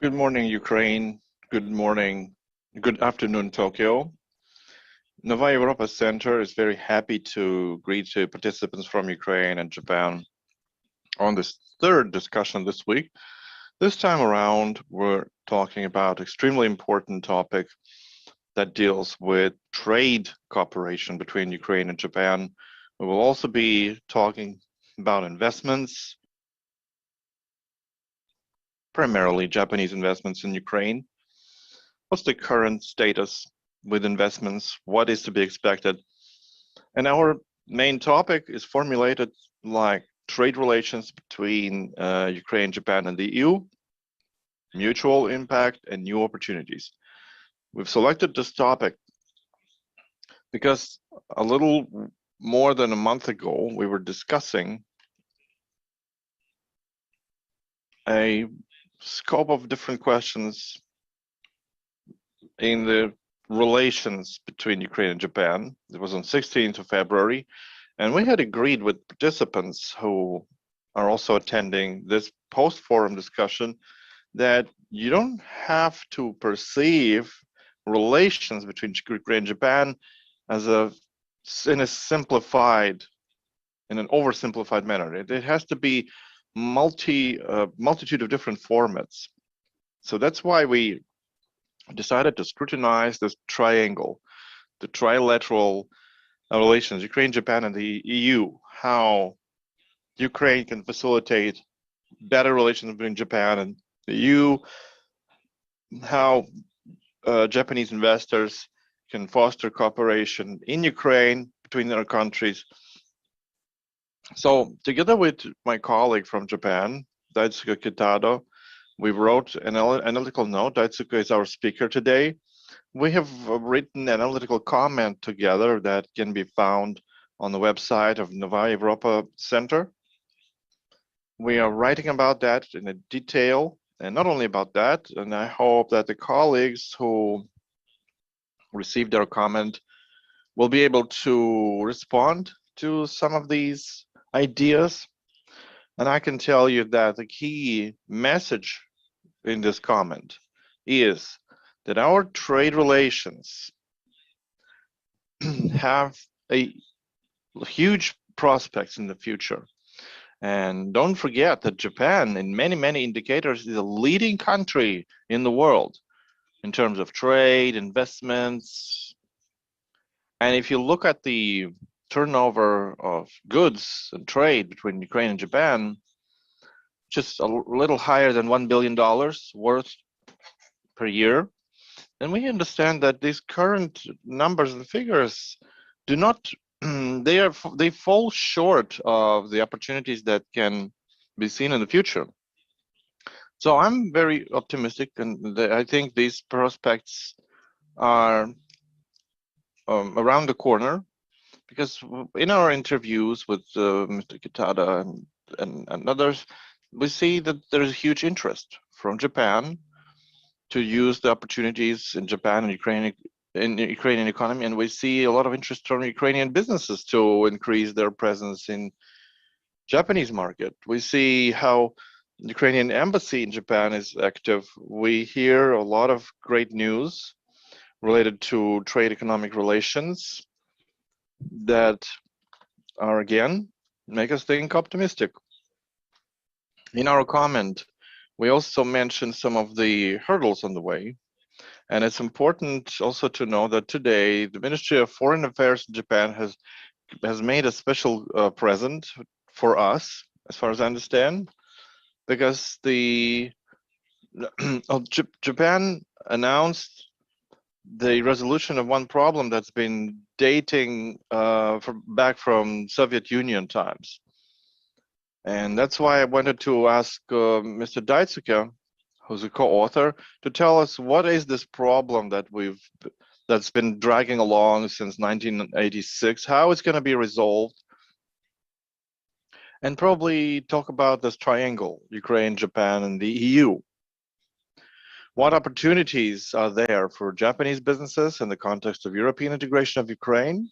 Good morning, Ukraine. Good afternoon, Tokyo. Novaya Europa Center is very happy to greet participants from Ukraine and Japan on this third discussion this week. This time around, we're talking about extremely important topic that deals with trade cooperation between Ukraine and Japan. We will also be talking about investments, primarily Japanese investments in Ukraine. What's the current status with investments? What is to be expected? And our main topic is formulated like trade relations between Ukraine, Japan, and the EU, mutual impact, and new opportunities. We've selected this topic because a little more than a month ago, we were discussing a scope of different questions in the relations between Ukraine and Japan. It was on 16th of February, and we had agreed with participants who are also attending this post-forum discussion that you don't have to perceive relations between Ukraine and Japan as in an oversimplified manner. It has to be multitude of different formats. So that's why we decided to scrutinize this triangle, the trilateral relations, Ukraine, Japan, and the EU, how Ukraine can facilitate better relations between Japan and the EU, how Japanese investors can foster cooperation in Ukraine between their countries. So together with my colleague from Japan, Daisuke Kitado, we wrote an analytical note. Daisuke is our speaker today. We have written an analytical comment together that can be found on the website of Novaya Europa Center. We are writing about that in a detail, and not only about that, and I hope that the colleagues who received our comment will be able to respond to some of these ideas. And I can tell you that the key message in this comment is that our trade relations have a huge prospects in the future. And don't forget that Japan, in many indicators, is a leading country in the world in terms of trade, investments. And if you look at the turnover of goods and trade between Ukraine and Japan, just a little higher than $1 billion worth per year. And we understand that these current numbers and figures do not, they fall short of the opportunities that can be seen in the future. So I'm very optimistic, and I think these prospects are around the corner, because in our interviews with Mr. Kitada and others, we see that there is huge interest from Japan to use the opportunities in Japan and Ukraine in the Ukrainian economy, and we see a lot of interest from Ukrainian businesses to increase their presence in Japanese market. We see how the Ukrainian embassy in Japan is active. We hear a lot of great news related to trade economic relations that are, again, make us think optimistic. In our comment, we also mentioned some of the hurdles on the way. And it's important also to know that today, the Ministry of Foreign Affairs in Japan has made a special present for us, as far as I understand, because Japan announced the resolution of one problem that's been dating back from Soviet Union times. And that's why I wanted to ask Mr. Daisuke, who's a co-author, to tell us what is this problem that's been dragging along since 1986, how it's going to be resolved, and probably talk about this triangle, Ukraine, Japan, and the EU. What opportunities are there for Japanese businesses in the context of European integration of Ukraine?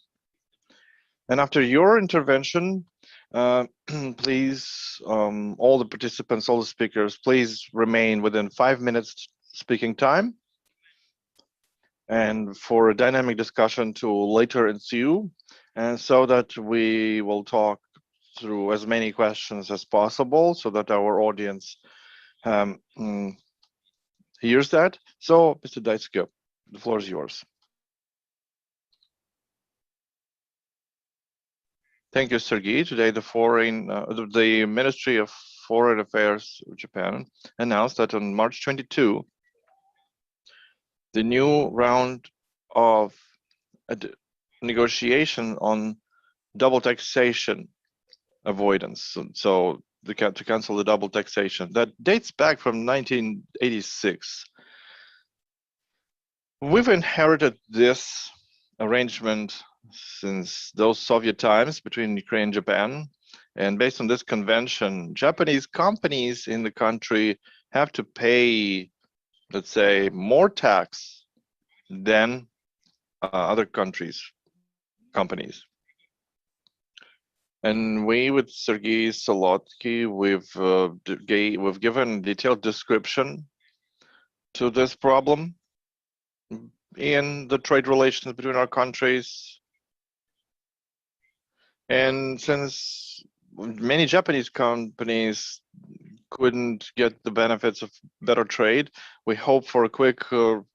And after your intervention, Please, all the participants, all the speakers, please remain within 5 minutes speaking time. And for a dynamic discussion to later ensue, and so that we will talk through as many questions as possible so that our audience hears that. So, Mr. Daitske, the floor is yours. Thank you, Sergey. Today, the Ministry of Foreign Affairs of Japan announced that on March 22, the new round of negotiation on double taxation avoidance, so to cancel the double taxation, that dates back from 1986. We've inherited this arrangement since those Soviet times between Ukraine and Japan. And based on this convention, Japanese companies in the country have to pay, let's say, more tax than other countries' companies. And we, with Sergey Solotsky, we've given detailed description to this problem in the trade relations between our countries. And since many Japanese companies couldn't get the benefits of better trade, we hope for a quick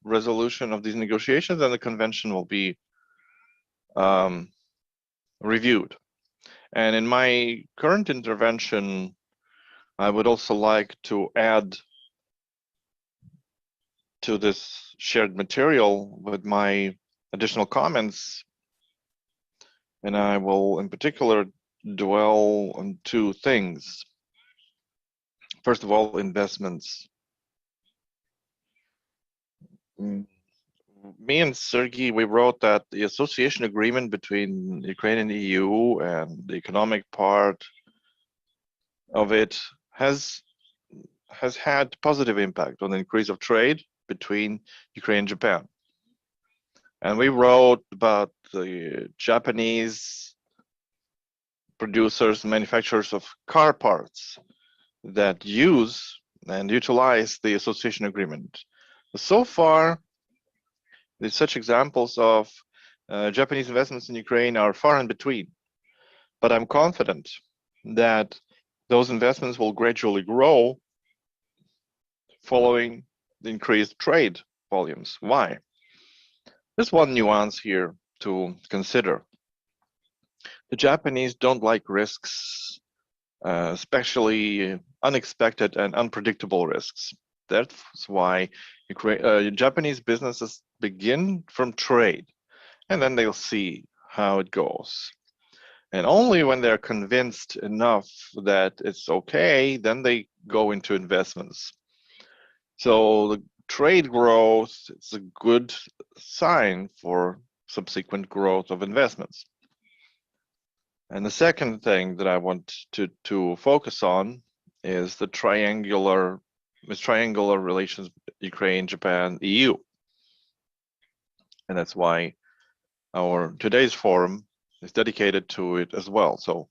resolution of these negotiations, and the convention will be reviewed. And in my current intervention, I would also like to add to this shared material with my additional comments. And I will in particular dwell on two things. First of all, investments. Me and Sergey, we wrote that the association agreement between Ukraine and the EU and the economic part of it has had positive impact on the increase of trade between Ukraine and Japan. And we wrote about the Japanese producers and manufacturers of car parts that use and utilize the association agreement. So far, such examples of Japanese investments in Ukraine are far in between. But I'm confident that those investments will gradually grow following the increased trade volumes. Why? There's one nuance here to consider. The Japanese don't like risks, especially unexpected and unpredictable risks. That's why Japanese businesses begin from trade, and then they'll see how it goes. And only when they're convinced enough that it's okay, then they go into investments. So the trade growth is a good sign for subsequent growth of investments. And the second thing that I want to focus on is the triangular relations Ukraine, Japan, EU. And that's why our today's forum is dedicated to it as well. So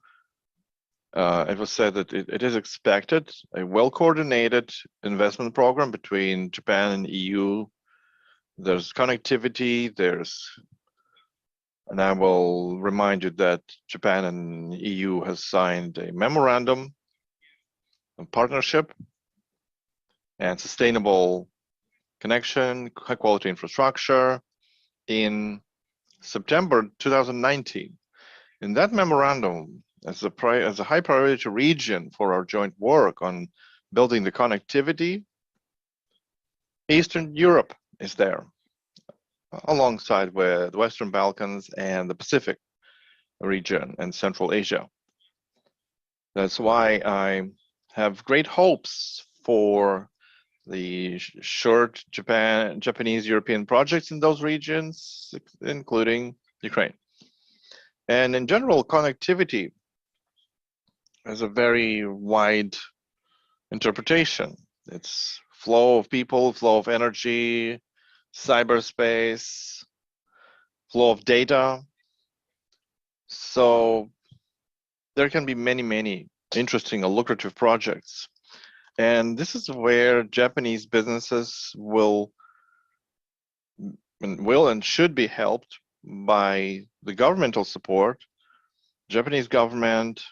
it was said that it is expected a well-coordinated investment program between Japan and EU. There's connectivity, and I will remind you that Japan and EU has signed a memorandum of partnership and sustainable connection, high quality infrastructure in September 2019. In that memorandum, as a high priority region for our joint work on building the connectivity, Eastern Europe is there, alongside with the Western Balkans and the Pacific region and Central Asia. That's why I have great hopes for the short Japanese-European projects in those regions, including Ukraine. And in general, connectivity has a very wide interpretation. It's flow of people, flow of energy, cyberspace, flow of data. So there can be many interesting or lucrative projects. And this is where Japanese businesses will and should be helped by the governmental support, Japanese government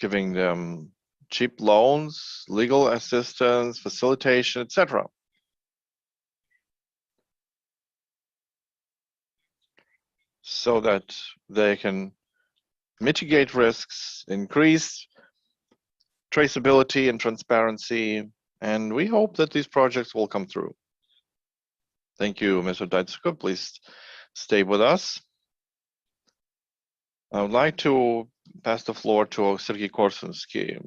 giving them cheap loans, legal assistance, facilitation, etc. So that they can mitigate risks, increase traceability and transparency, and we hope that these projects will come through. Thank you, Mr. Daitsuko. Please stay with us. I would like to pass the floor to Sergey Korsensky,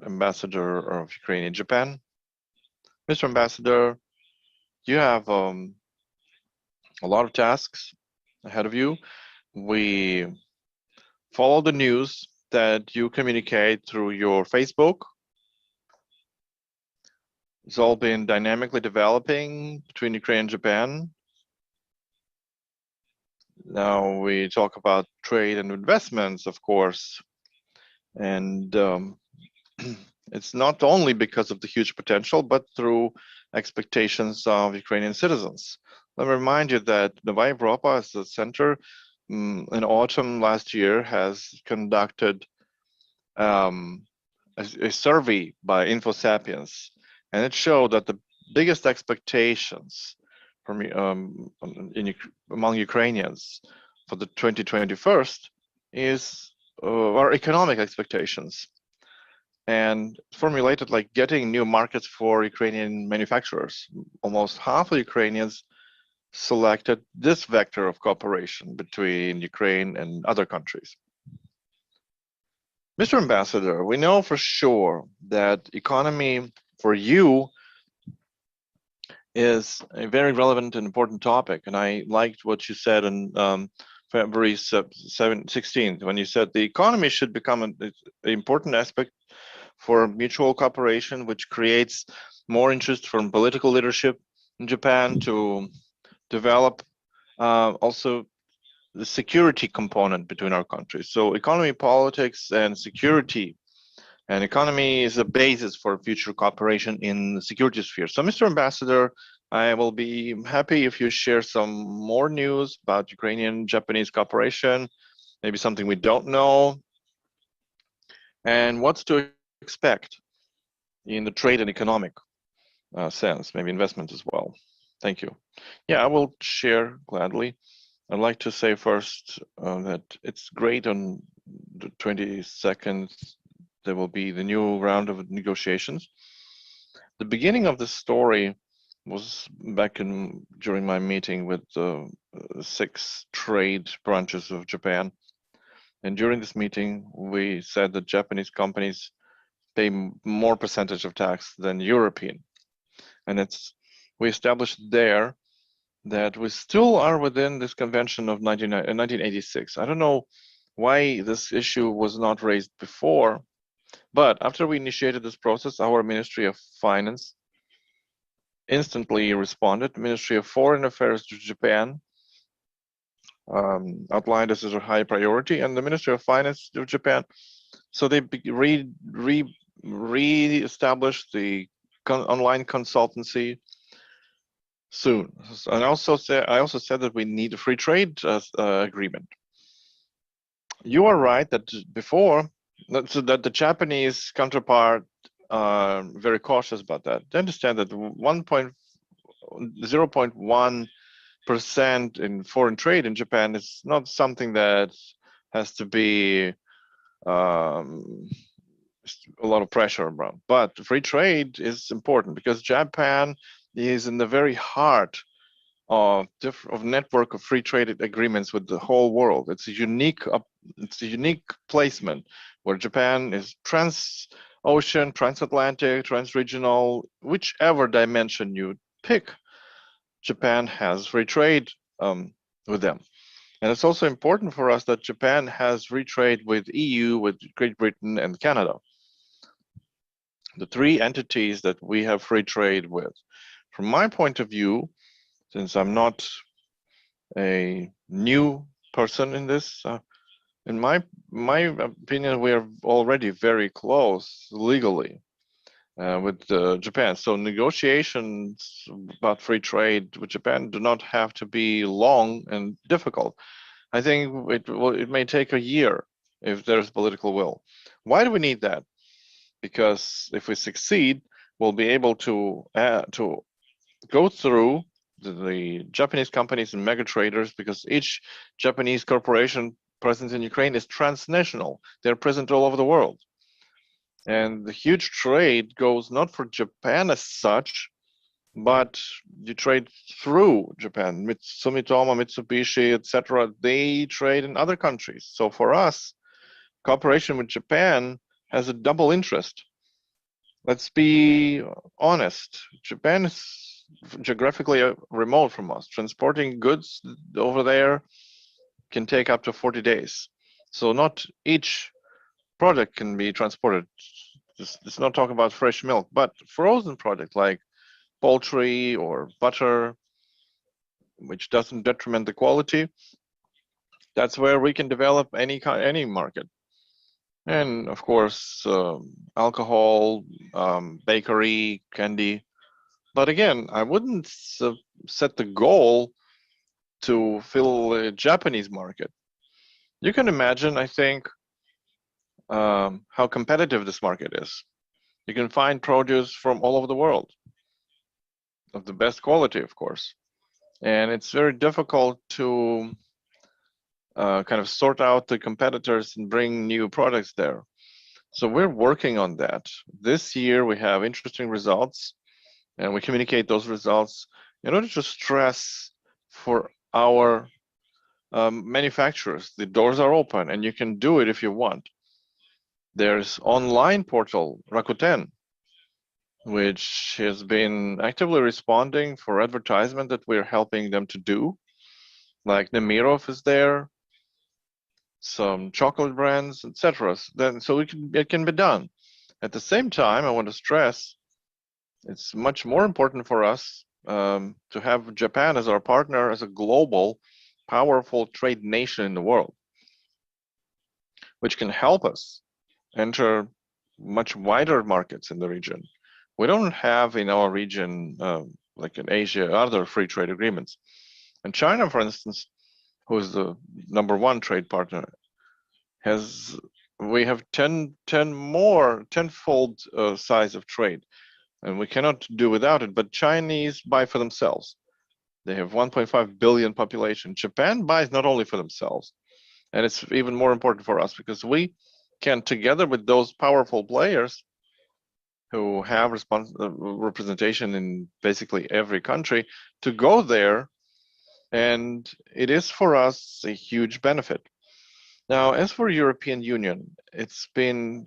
Ambassador of Ukraine in Japan. Mr. Ambassador, you have a lot of tasks ahead of you. We follow the news that you communicate through your Facebook. It's all been dynamically developing between Ukraine and Japan. Now we talk about trade and investments, of course, and it's not only because of the huge potential, but through expectations of Ukrainian citizens. Let me remind you that Novaya Europa as the center in autumn last year has conducted a survey by InfoSapiens, and it showed that the biggest expectations from among Ukrainians for the 2021 is our economic expectations, and formulated like getting new markets for Ukrainian manufacturers. Almost half of Ukrainians selected this vector of cooperation between Ukraine and other countries. Mr. Ambassador, we know for sure that economy for you is a very relevant and important topic, and I liked what you said on February 16th, when you said the economy should become an important aspect for mutual cooperation, which creates more interest from political leadership in Japan to develop also the security component between our countries. So economy, politics, and security, and economy is a basis for future cooperation in the security sphere. So Mr. Ambassador, I will be happy if you share some more news about Ukrainian-Japanese cooperation, maybe something we don't know, and what's to expect in the trade and economic sense, maybe investment as well. Thank you. Yeah, I will share gladly. I'd like to say first that it's great on the 22nd, there will be the new round of negotiations. The beginning of the story was back during my meeting with the 6 trade branches of Japan. And during this meeting, we said that Japanese companies pay more percentage of tax than European. And we established there that we still are within this convention of 1986. I don't know why this issue was not raised before, but after we initiated this process, our Ministry of Finance instantly responded. Ministry of Foreign Affairs of Japan outlined this as a high priority, and the Ministry of Finance of Japan, so they re-established the online consultancy soon. And I also said that we need a free trade agreement. You are right that before, that the Japanese counterpart are very cautious about that. They understand that 0.1% in foreign trade in Japan is not something that has to be a lot of pressure around. But free trade is important because Japan is in the very heart of network of free trade agreements with the whole world. It's a unique placement where Japan is trans-ocean, transatlantic, trans-regional, whichever dimension you pick, Japan has free trade with them. And it's also important for us that Japan has free trade with EU, with Great Britain and Canada. The 3 entities that we have free trade with. From my point of view, since I'm not a new person in this in my opinion, we are already very close legally with Japan. So negotiations about free trade with Japan do not have to be long and difficult. I think it may take a year if there's political will. Why do we need that? Because if we succeed, we'll be able to go through the Japanese companies and mega traders, because each Japanese corporation present in Ukraine is transnational. They're present all over the world. And the huge trade goes not for Japan as such, but you trade through Japan. Sumitomo, Mitsubishi, etc. They trade in other countries. So for us, cooperation with Japan has a double interest. Let's be honest. Japan is geographically remote from us. Transporting goods over there can take up to 40 days. So not each product can be transported. It's not talking about fresh milk, but frozen product like poultry or butter, which doesn't detriment the quality. That's where we can develop any market. And of course, alcohol, bakery, candy. But again, I wouldn't set the goal to fill a Japanese market. You can imagine, I think, how competitive this market is. You can find produce from all over the world of the best quality, of course. And it's very difficult to kind of sort out the competitors and bring new products there. So we're working on that. This year we have interesting results, and we communicate those results in order to stress for our manufacturers, the doors are open and you can do it if you want. There's online portal Rakuten, which has been actively responding for advertisement that we're helping them to do. Like Nemirov is there, some chocolate brands, etc. So it can be done. At the same time, I want to stress it's much more important for us to have Japan as our partner, as a global, powerful trade nation in the world, which can help us enter much wider markets in the region. We don't have in our region, like in Asia, other free trade agreements. And China, for instance, who is the #1 trade partner, we have 10-fold size of trade, and we cannot do without it. But Chinese buy for themselves. They have 1.5 billion population. Japan buys not only for themselves, and it's even more important for us because we can, together with those powerful players who have representation in basically every country, to go there, and it is for us a huge benefit. Now, as for European Union, it's been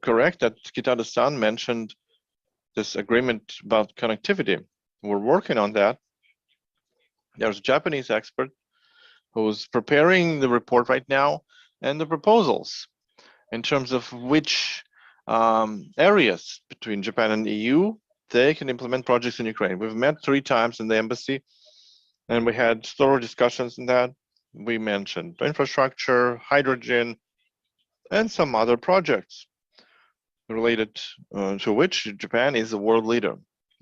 correct that Kitade-san mentioned this agreement about connectivity. We're working on that. There's a Japanese expert who's preparing the report right now and the proposals in terms of which areas between Japan and the EU they can implement projects in Ukraine. We've met 3 times in the embassy, and we had thorough discussions in that. We mentioned infrastructure, hydrogen, and some other projects related to which Japan is a world leader.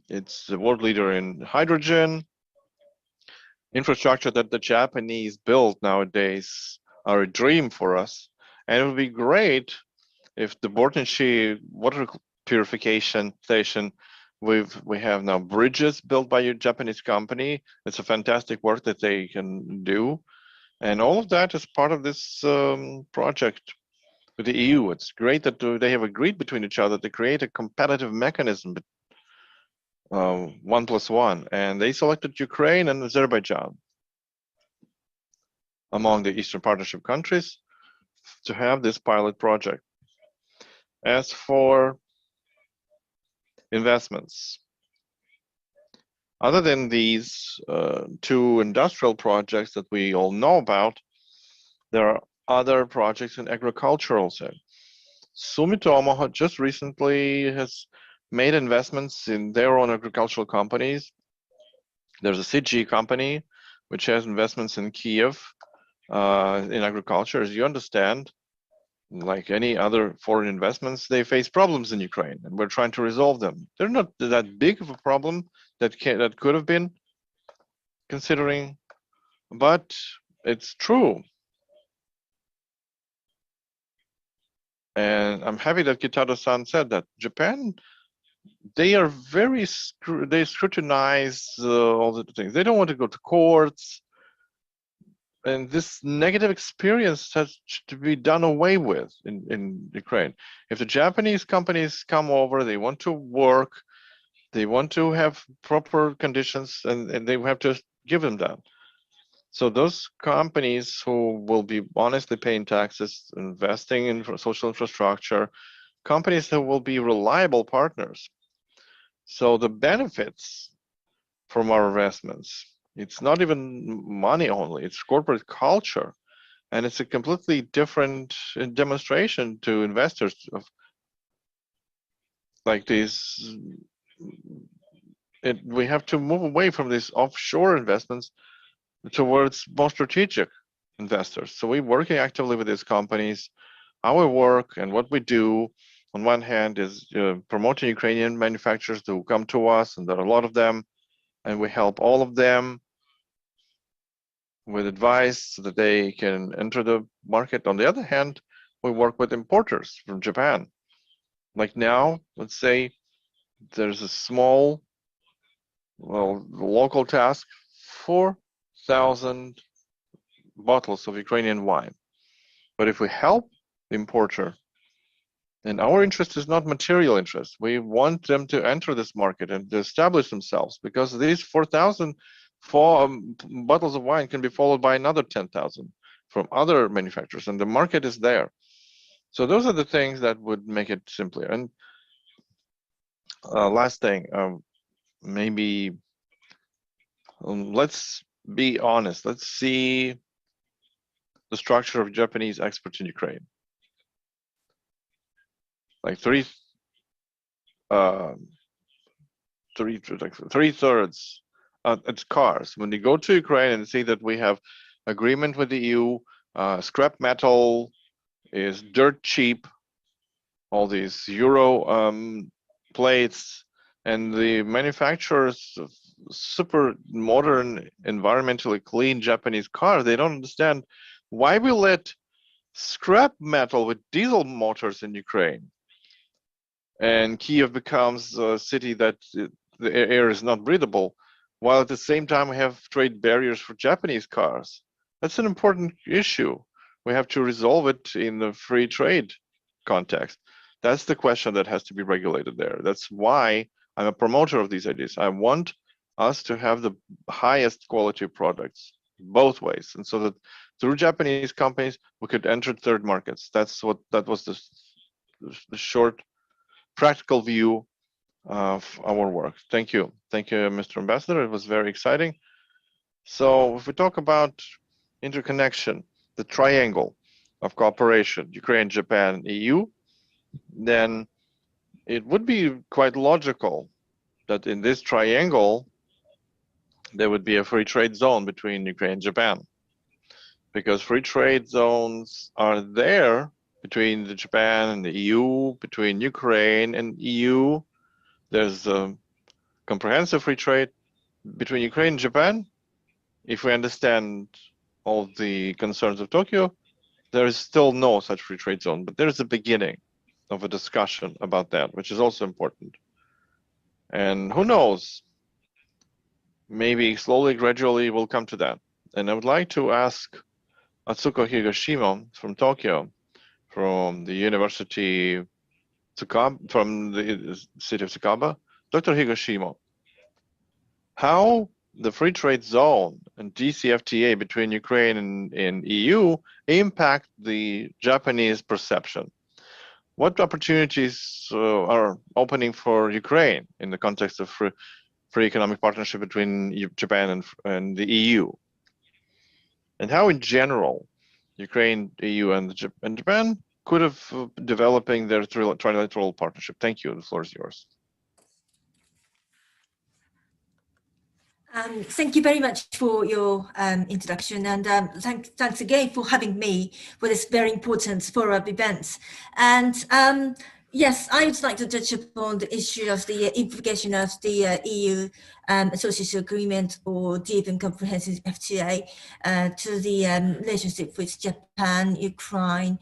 It's the world leader in hydrogen. Infrastructure that the Japanese build nowadays are a dream for us. And it would be great if the Bortnichi water purification station, we have now bridges built by a Japanese company. It's a fantastic work that they can do. And all of that is part of this project with the EU. It's great that they have agreed between each other to create a competitive mechanism, 1+1. And they selected Ukraine and Azerbaijan among the Eastern Partnership countries to have this pilot project. As for investments, other than these 2 industrial projects that we all know about, there are other projects in agriculture also. Sumitomo just recently has made investments in their own agricultural companies. There's a CG company which has investments in Kiev, in agriculture, as you understand, like any other foreign investments, they face problems in Ukraine, and we're trying to resolve them. They're not that big of a problem that could have been, considering, but it's true. And I'm happy that Kitado-san said that Japan, they are they scrutinize all the things. They don't want to go to courts. And this negative experience has to be done away with in Ukraine. If the Japanese companies come over, they want to work, they want to have proper conditions, and they have to give them that. So those companies who will be honestly paying taxes, investing in social infrastructure, companies that will be reliable partners. So the benefits from our investments, it's not even money only, it's corporate culture. And it's a completely different demonstration to investors of like this. We have to move away from these offshore investments towards more strategic investors. So we're working actively with these companies. Our work and what we do, on one hand, is promoting Ukrainian manufacturers to come to us, and there are a lot of them, and we help all of them with advice so that they can enter the market. On the other hand, we work with importers from Japan. Like now, let's say there's a small, local task, 4,000 bottles of Ukrainian wine. But if we help the importer, and our interest is not material interest, we want them to enter this market and to establish themselves, because these 4,000 bottles of wine can be followed by another 10,000 from other manufacturers, and the market is there. So those are the things that would make it simpler. And last thing, maybe let's be honest. Let's see the structure of Japanese exports in Ukraine. Like three-thirds. It's cars. When you go to Ukraine and see that we have agreement with the EU, scrap metal is dirt cheap, all these Euro plates, and the manufacturers of super modern, environmentally clean Japanese cars, they don't understand why we let scrap metal with diesel motors in Ukraine. And Kiev becomes a city that the air is not breathable, while at the same time we have trade barriers for Japanese cars. That's an important issue. We have to resolve it in the free trade context. That's the question that has to be regulated there. That's why I'm a promoter of these ideas. I want us to have the highest quality products both ways, and so that through Japanese companies we could enter third markets. That was the short practical view of our work. Thank you, Mr. Ambassador. It was very exciting. So if we talk about interconnection, the triangle of cooperation, Ukraine, Japan, EU, then it would be quite logical that in this triangle there would be a free trade zone between Ukraine and Japan, because free trade zones are there between Japan and the EU, between Ukraine and EU. There's a comprehensive free trade between Ukraine and Japan. If we understand all the concerns of Tokyo, there is still no such free trade zone, but there's a beginning of a discussion about that, which is also important. And who knows, maybe slowly, gradually we'll come to that. And I would like to ask Atsuko Higashima from Tokyo, from the University Tsukaba, from the city of Tsukaba. Dr. Higashima, how the free trade zone and DCFTA between Ukraine and EU impact the Japanese perception? What opportunities are opening for Ukraine in the context of free economic partnership between Japan and the EU? And how in general Ukraine, EU, and Japan could have developing their trilateral partnership? Thank you. The floor is yours. Thank you very much for your introduction, and thanks again for having me for this very important follow-up event. And yes, I would like to touch upon the issue of the implication of the EU association agreement or the even comprehensive FTA to the relationship with Japan, Ukraine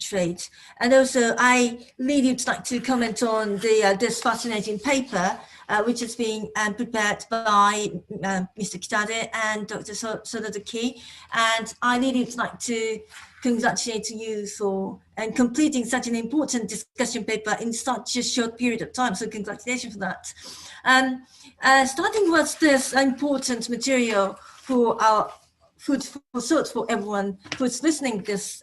trade. And also, I really would like to comment on the this fascinating paper which is being prepared by Mr. Kitade and Dr. Sonozuki. And I really would like to congratulate you for completing such an important discussion paper in such a short period of time. So congratulations for that. Starting with this important material for our food for thought for everyone who's listening to this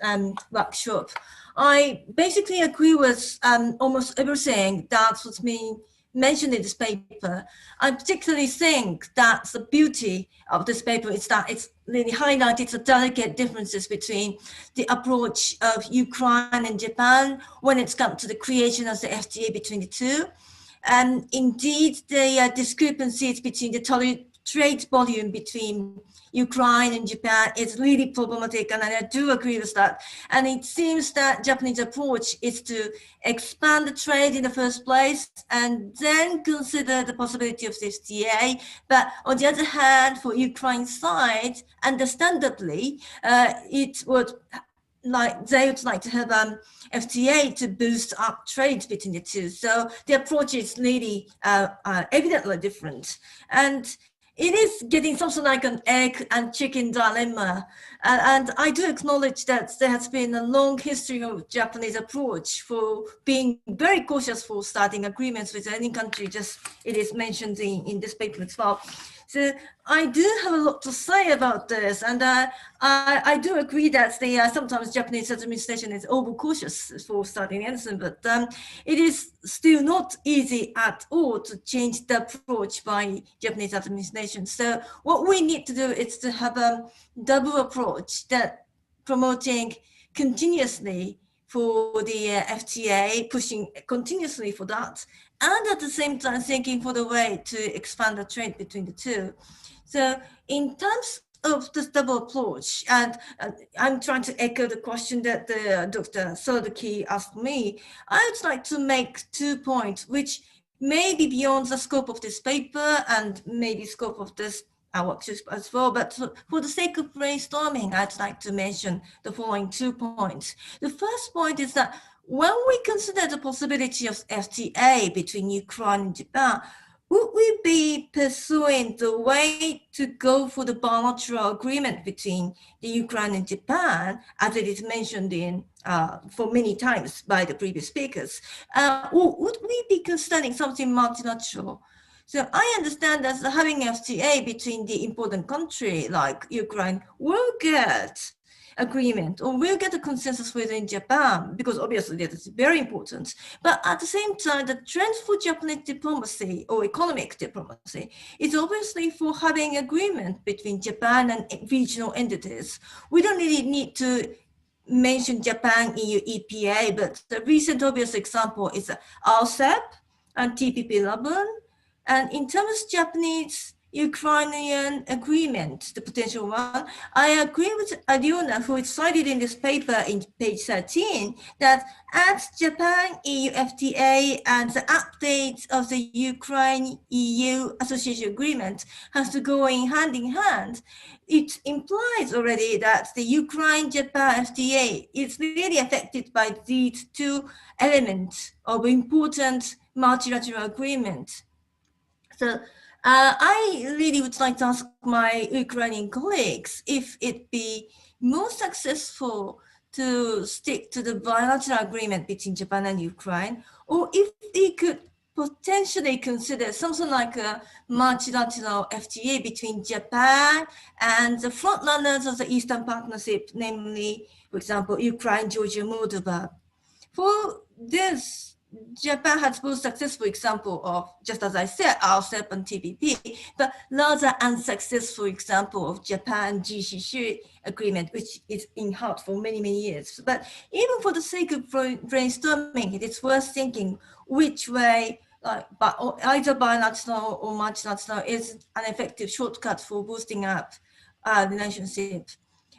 workshop, I basically agree with almost everything that's what's being mentioned in this paper. I particularly think that the beauty of this paper is that it's really highlighted the delicate differences between the approach of Ukraine and Japan when it's come to the creation of the FTA between the two. And indeed, the discrepancies between the trade volume between Ukraine and Japan is really problematic, and I do agree with that. And it seems that Japanese approach is to expand the trade in the first place and then consider the possibility of this FTA. But on the other hand, for Ukraine side, understandably, it would they would like to have FTA to boost up trade between the two. So the approach is really evidently different. And it is getting something like an egg and chicken dilemma. And I do acknowledge that there has been a long history of Japanese approach for being very cautious for starting agreements with any country, just it is mentioned in this paper as well. So I do have a lot to say about this, and I do agree that sometimes Japanese administration is overcautious for starting anything, but it is still not easy at all to change the approach by Japanese administration. So what we need to do is to have a double approach that promoting continuously for the FTA, pushing continuously for that, and at the same time thinking for the way to expand the trade between the two. So in terms of this double approach, and I'm trying to echo the question that Dr. Sonozuki asked me, I would like to make 2 points, which may be beyond the scope of this paper and maybe scope of this workshop as well, but for the sake of brainstorming, I'd like to mention the following 2 points. The first point is that when we consider the possibility of FTA between Ukraine and Japan, would we be pursuing the way to go for the bilateral agreement between the Ukraine and Japan, as it is mentioned in for many times by the previous speakers, or would we be considering something multilateral? So I understand that having FTA between the important country like Ukraine will get agreement or will get a consensus within Japan, because obviously that is very important. But at the same time, the trend for Japanese diplomacy or economic diplomacy is obviously for having agreement between Japan and regional entities. We don't really need to mention Japan, EU, EPA, but the recent obvious example is RCEP and TPP-11. And in terms of Japanese-Ukrainian agreement, the potential one, I agree with Aliona, who is cited in this paper in page 13, that as Japan-EU FTA and the update of the Ukraine-EU association agreement has to go hand in hand, it implies already that the Ukraine-Japan FTA is really affected by these two elements of important multilateral agreement. So I really would like to ask my Ukrainian colleagues if it'd be more successful to stick to the bilateral agreement between Japan and Ukraine, or if they could potentially consider something like a multilateral FTA between Japan and the frontrunners of the Eastern Partnership, namely, for example, Ukraine, Georgia, Moldova. For this, Japan has both successful example of, just as I said, RCEP and TPP, but rather unsuccessful example of Japan GCC agreement, which is in heart for many, many years. But even for the sake of brainstorming, it is worth thinking which way but either binational or multinational is an effective shortcut for boosting up relationship.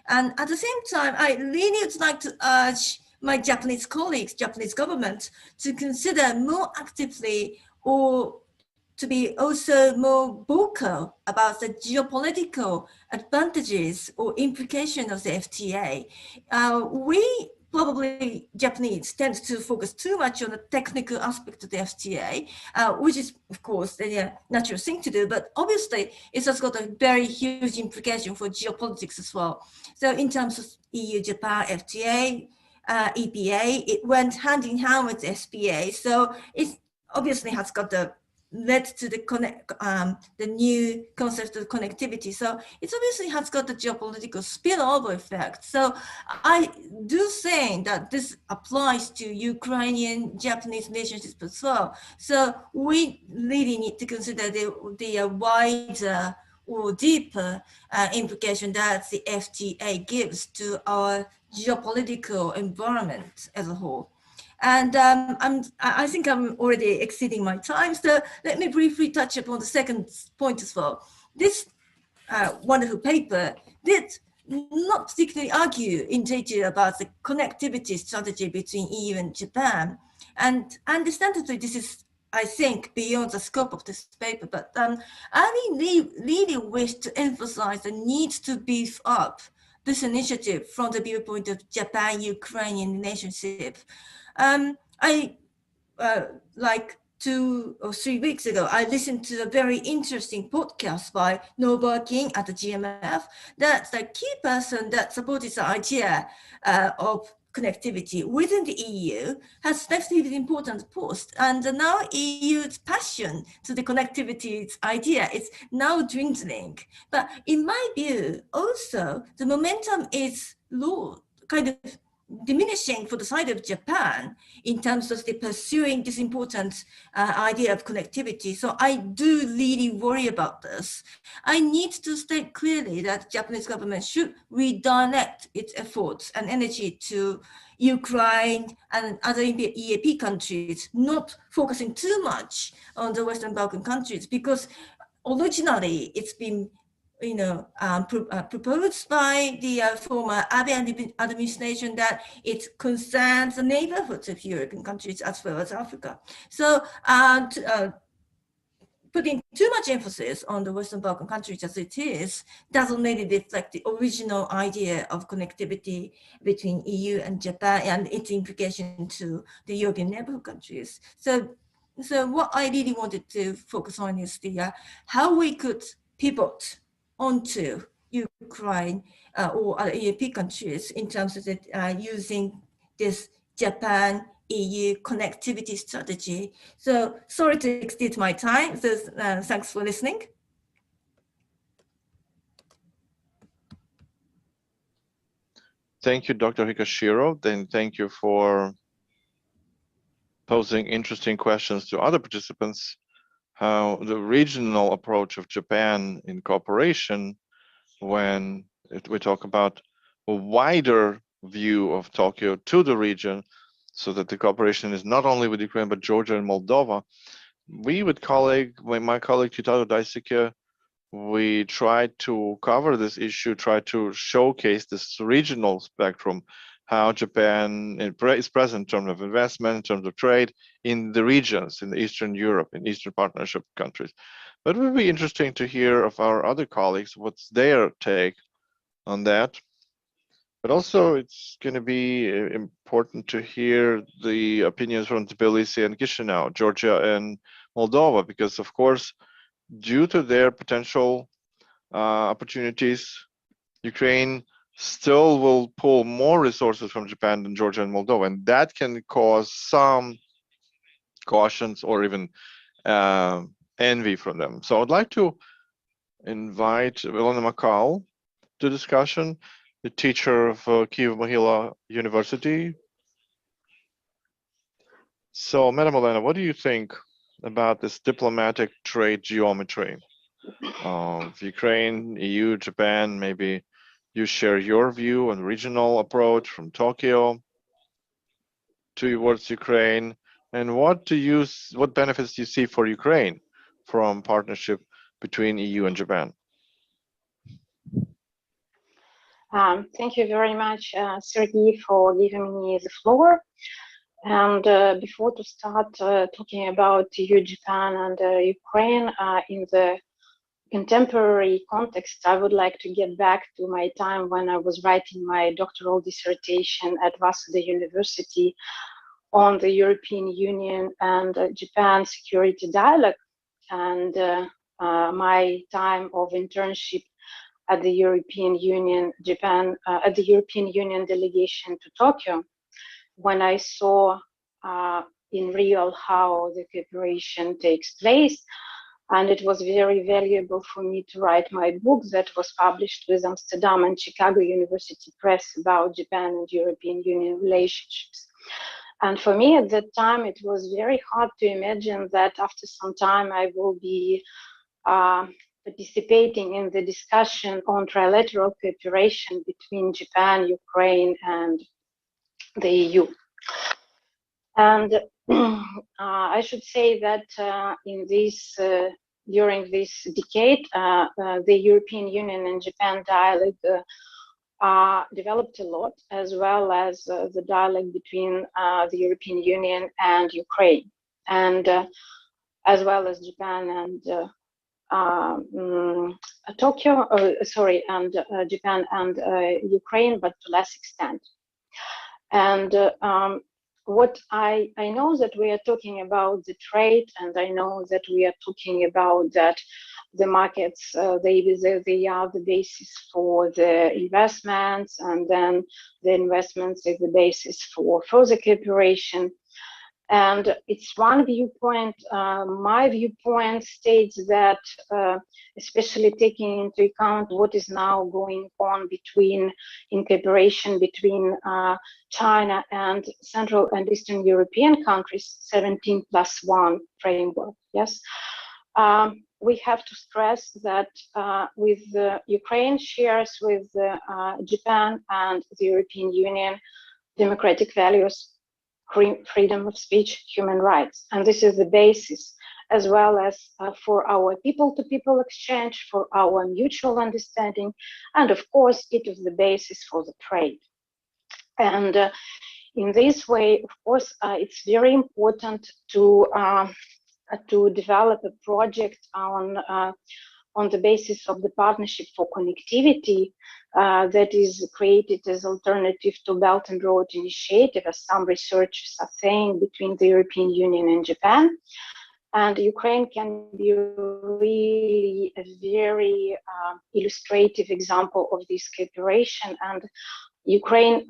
And at the same time, I really would like to urge my Japanese colleagues, Japanese government, to consider more actively or to be also more vocal about the geopolitical advantages or implication of the FTA. We probably Japanese tend to focus too much on the technical aspect of the FTA, which is of course the natural thing to do, but obviously it has got a very huge implication for geopolitics as well. So in terms of EU-Japan FTA, EPA, it went hand in hand with SPA. So it obviously has got the led to the new concept of connectivity. So it obviously has got the geopolitical spillover effect. So I do think that this applies to Ukrainian-Japanese relationship as well. So we really need to consider the wider or deeper implication that the FTA gives to our geopolitical environment as a whole. And I think I'm already exceeding my time, so let me briefly touch upon the second point as well. This wonderful paper did not particularly argue in detail about the connectivity strategy between EU and Japan. And understandably, this is, I think, beyond the scope of this paper, but I really wish to emphasize the need to beef up this initiative from the viewpoint of Japan-Ukrainian relationship. I like 2 or 3 weeks ago, I listened to a very interesting podcast by Nova King at the GMF. That's the key person that supported the idea of connectivity within the EU has left an important post. And now EU's passion to the connectivity idea is now dwindling. But in my view, also, the momentum is low, kind of diminishing for the side of Japan in terms of the pursuing this important idea of connectivity. So I do really worry about this. I need to state clearly that Japanese government should redirect its efforts and energy to Ukraine and other EAP countries, not focusing too much on the Western Balkan countries, because originally it's been proposed by the former Abe administration that it concerns the neighborhoods of European countries as well as Africa. So putting too much emphasis on the Western Balkan countries as it is doesn't really reflect the original idea of connectivity between EU and Japan and its implication to the European neighborhood countries. So what I really wanted to focus on is the how we could pivot onto Ukraine or other EAP countries in terms of using this Japan EU connectivity strategy. So sorry to exceed my time. So thanks for listening. Thank you, Dr. Higashiro. Then thank you for posing interesting questions to other participants. How the regional approach of Japan in cooperation, when we talk about a wider view of Tokyo to the region, so that the cooperation is not only with Ukraine, but Georgia and Moldova. We with my colleague Kitaro Daisuke, we tried to cover this issue, try to showcase this regional spectrum, how Japan is present in terms of investment, in terms of trade in the regions, in the Eastern Europe, in Eastern Partnership countries. But it would be interesting to hear of our other colleagues, what's their take on that. But also it's going to be important to hear the opinions from Tbilisi and Chisinau, Georgia and Moldova, because of course, due to their potential opportunities, Ukraine still will pull more resources from Japan than Georgia and Moldova, and that can cause some cautions or even envy from them. So I'd like to invite Ilona Makal to discussion, the teacher of Kyiv-Mohyla University. So, Madam Elena, what do you think about this diplomatic trade geometry of Ukraine, EU, Japan? Maybe you share your view on regional approach from Tokyo towards Ukraine, And what benefits do you see for Ukraine from partnership between EU and Japan? Thank you very much, Sergey, for giving me the floor. And before to start talking about EU, Japan, and Ukraine in the contemporary context, I would like to get back to my time when I was writing my doctoral dissertation at Waseda University on the European Union and Japan security dialogue, and my time of internship at the European Union, at the European Union delegation to Tokyo, when I saw in real how the cooperation takes place. And it was very valuable for me to write my book that was published with Amsterdam and Chicago University Press about Japan and European Union relationships. And for me at that time, it was very hard to imagine that after some time I will be participating in the discussion on trilateral cooperation between Japan, Ukraine, and the EU. And I should say that during this decade, the European Union and Japan dialogue developed a lot, as well as the dialogue between the European Union and Ukraine, and as well as Japan and Japan and Ukraine, but to less extent. And what I know that we are talking about the trade, and I know that we are talking about that the markets, they are the basis for the investments, and then the investments is the basis for further cooperation. And it's one viewpoint. My viewpoint states that, especially taking into account what is now going on in cooperation between China and Central and Eastern European countries, 17+1 framework, yes. We have to stress that with Ukraine shares with Japan and the European Union democratic values, freedom of speech, human rights. And this is the basis, as well as for our people-to-people exchange, for our mutual understanding, and of course, it is the basis for the trade. And in this way, of course, it's very important to develop a project on the basis of the Partnership for Connectivity that is created as alternative to Belt and Road Initiative, as some researchers are saying, between the European Union and Japan. And Ukraine can be really a very illustrative example of this cooperation. And Ukraine,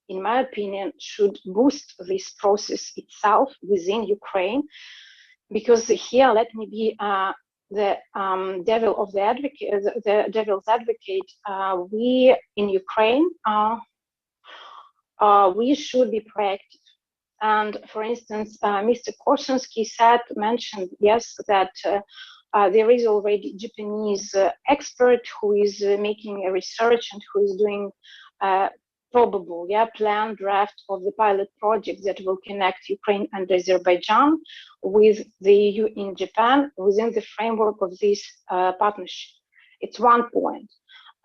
in my opinion, should boost this process itself within Ukraine, because here, let me be the devil's advocate. We in Ukraine, we should be proactive. And for instance, Mr. Korsensky mentioned, yes, that there is already Japanese expert who is making a research and who is doing probable, planned draft of the pilot project that will connect Ukraine and Azerbaijan with the EU in Japan within the framework of this partnership. It's one point.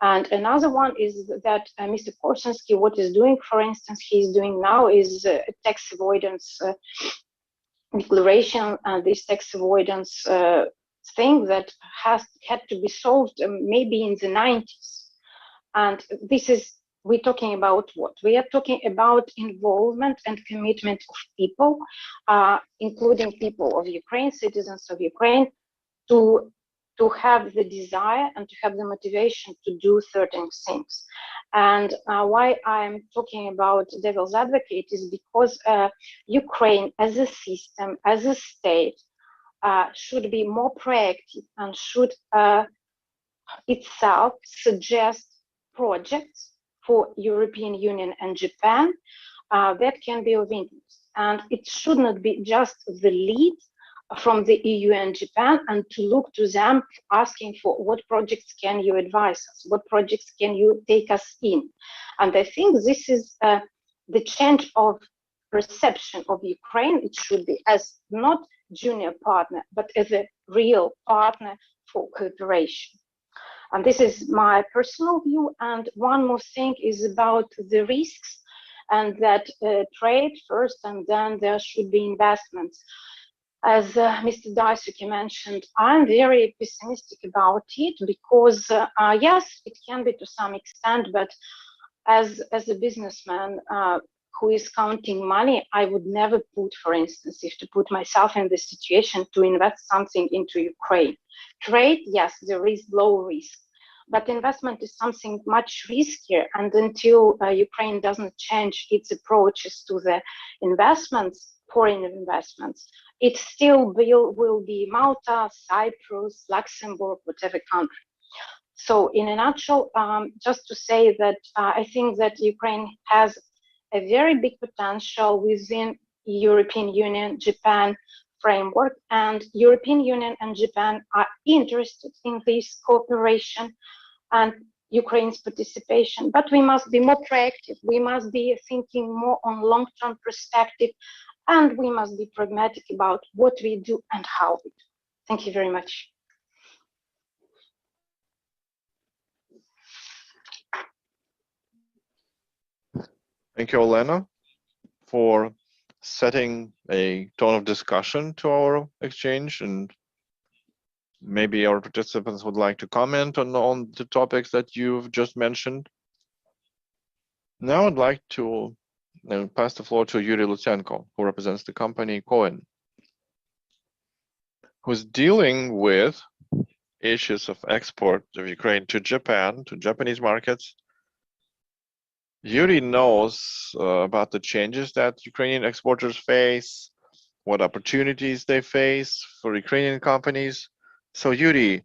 And another one is that Mr. Korsensky, what is doing, for instance, he's doing now is a tax avoidance declaration, and this tax avoidance thing that had to be solved maybe in the 90s. And this is, we're talking about what? We are talking about involvement and commitment of people, including people of Ukraine, citizens of Ukraine, to have the desire and to have the motivation to do certain things. And why I'm talking about devil's advocate is because Ukraine as a system, as a state, should be more proactive and should itself suggest projects for European Union and Japan that can be of interest. And it should not be just the lead from the EU and Japan and to look to them asking for what projects can you advise us, what projects can you take us in. And I think this is the change of perception of Ukraine, it should be as not junior partner, but as a real partner for cooperation. And this is my personal view. And one more thing is about the risks, and that trade first, and then there should be investments. As Mr. Daisuke mentioned, I'm very pessimistic about it because, yes, it can be to some extent, but as a businessman who is counting money, I would never put, for instance, if to put myself in this situation to invest something into Ukraine. Trade, yes, there is low risk, but investment is something much riskier. And until Ukraine doesn't change its approaches to the investments, foreign investments, it still will be Malta, Cyprus, Luxembourg, whatever country. So in a nutshell, just to say that I think that Ukraine has a very big potential within European Union, Japan framework, and European Union and Japan are interested in this cooperation and Ukraine's participation. But we must be more proactive. We must be thinking more on long-term perspective, and we must be pragmatic about what we do and how we do. Thank you very much. Thank you, Olena, for setting a tone of discussion to our exchange, and maybe our participants would like to comment on the topics that you've just mentioned. Now I'd like to pass the floor to Yuri Lutsenko, who represents the company Cohen, who's dealing with issues of export of Ukraine to Japan, to Japanese markets. Yuri knows about the changes that Ukrainian exporters face, what opportunities they face for Ukrainian companies. So Yuri,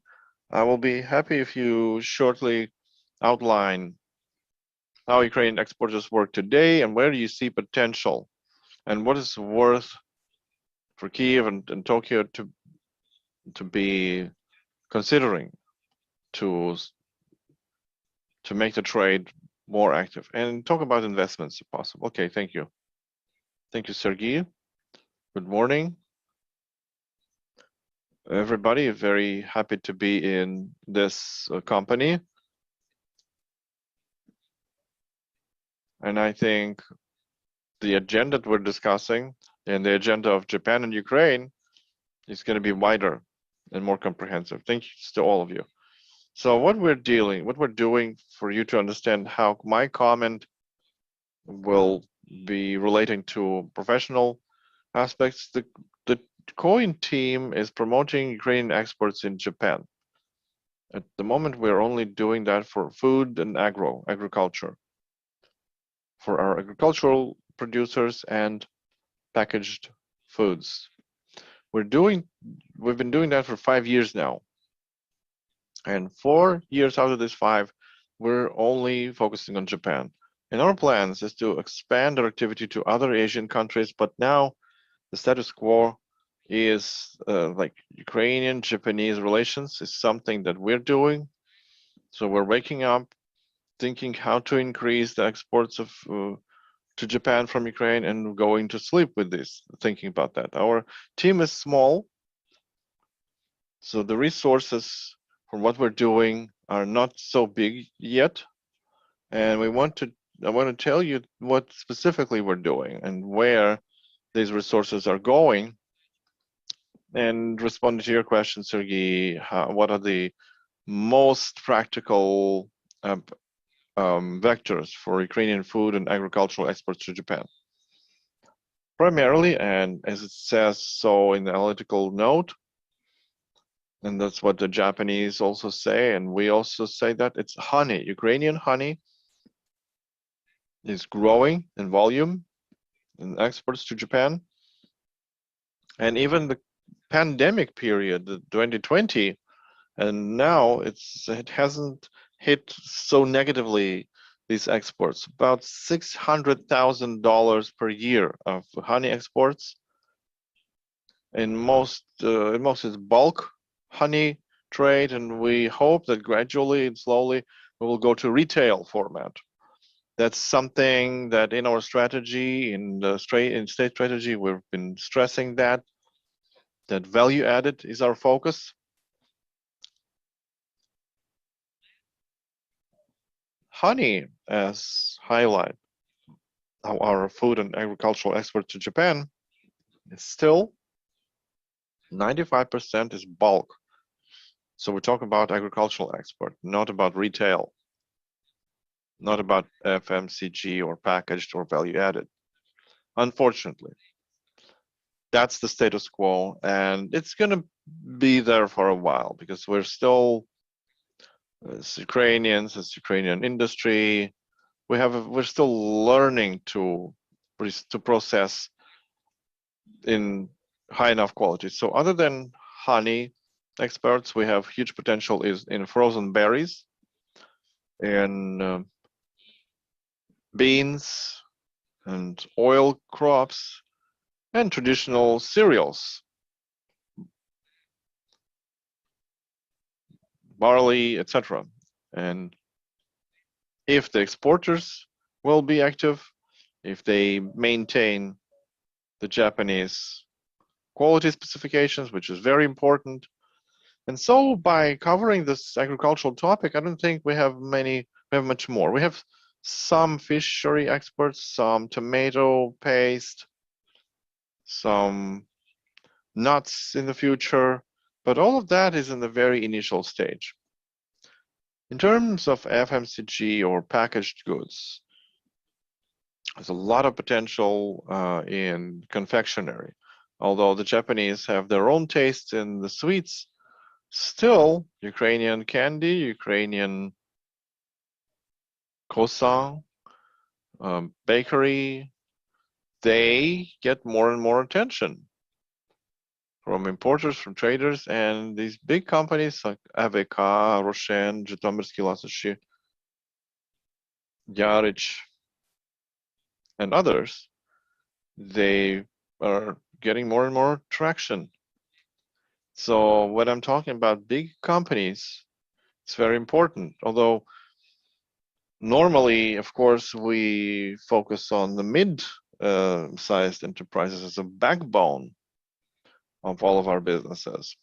I will be happy if you shortly outline how Ukrainian exporters work today and where do you see potential, and what is worth for Kyiv and Tokyo to be considering to make the trade more active, and talk about investments if possible. Okay, thank you. Thank you, Sergey. Good morning, everybody. Very happy to be in this company. And I think the agenda that we're discussing and the agenda of Japan and Ukraine is going to be wider and more comprehensive. Thank you to all of you. So what we're doing for you to understand how my comment will be relating to professional aspects. The COIN team is promoting Ukrainian exports in Japan. At the moment, we're only doing that for food and agriculture, for our agricultural producers and packaged foods. We've been doing that for 5 years now. And 4 years out of this 5, we're only focusing on Japan. And our plans is to expand our activity to other Asian countries, but now the status quo is like Ukrainian-Japanese relations is something that we're doing. So we're waking up, thinking how to increase the exports of to Japan from Ukraine, and going to sleep with this, thinking about that. Our team is small, so the resources for what we're doing are not so big yet, and I want to tell you what specifically we're doing and where these resources are going. And responding to your question, Sergey, what are the most practical vectors for Ukrainian food and agricultural exports to Japan? Primarily, and as it says so in the analytical note, and that's what the Japanese also say, and we also say that it's honey. Ukrainian honey is growing in volume in exports to Japan. And even the pandemic period, the 2020, and now it hasn't hit so negatively these exports. About $600,000 per year of honey exports. In most it's bulk honey trade, and we hope that gradually and slowly we will go to retail format. That's something that in our strategy, in the state strategy, we've been stressing that value added is our focus. Honey, as highlight, our food and agricultural export to Japan is still 95% is bulk. So we talk about agricultural export, not about retail, not about FMCG or packaged or value added. Unfortunately, that's the status quo, and it's going to be there for a while because we're still, as Ukrainians, as Ukrainian industry, we're still learning to process in high enough quality. So other than honey exports, we have huge potential is in frozen berries, in beans and oil crops, and traditional cereals, barley, etc. And if the exporters will be active, if they maintain the Japanese quality specifications, which is very important. And so by covering this agricultural topic, I don't think we have much more. We have some fishery exports, some tomato paste, some nuts in the future, but all of that is in the very initial stage. In terms of FMCG or packaged goods, there's a lot of potential in confectionery. Although the Japanese have their own tastes in the sweets, still Ukrainian candy, Ukrainian croissant, bakery, they get more and more attention from importers, from traders, and these big companies like AVK, Roshen, Zhytomyrsky Lasashi, Yarich, and others, they are getting more and more traction. So when I'm talking about big companies, it's very important. Although normally, of course, we focus on the mid-sized enterprises as a backbone of all of our businesses.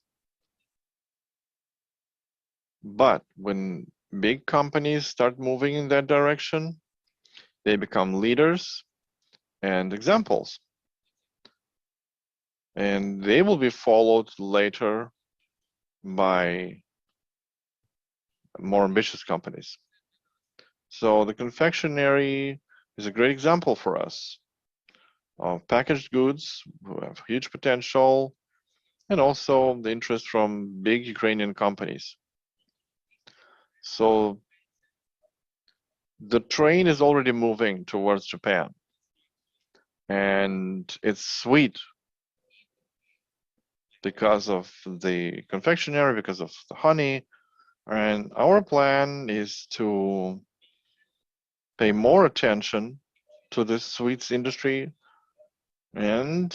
But when big companies start moving in that direction, they become leaders and examples. And they will be followed later by more ambitious companies. So the confectionery is a great example for us of packaged goods who have huge potential, and also the interest from big Ukrainian companies. So the train is already moving towards Japan, and it's sweet because of the confectionery, because of the honey. And our plan is to pay more attention to this sweets industry and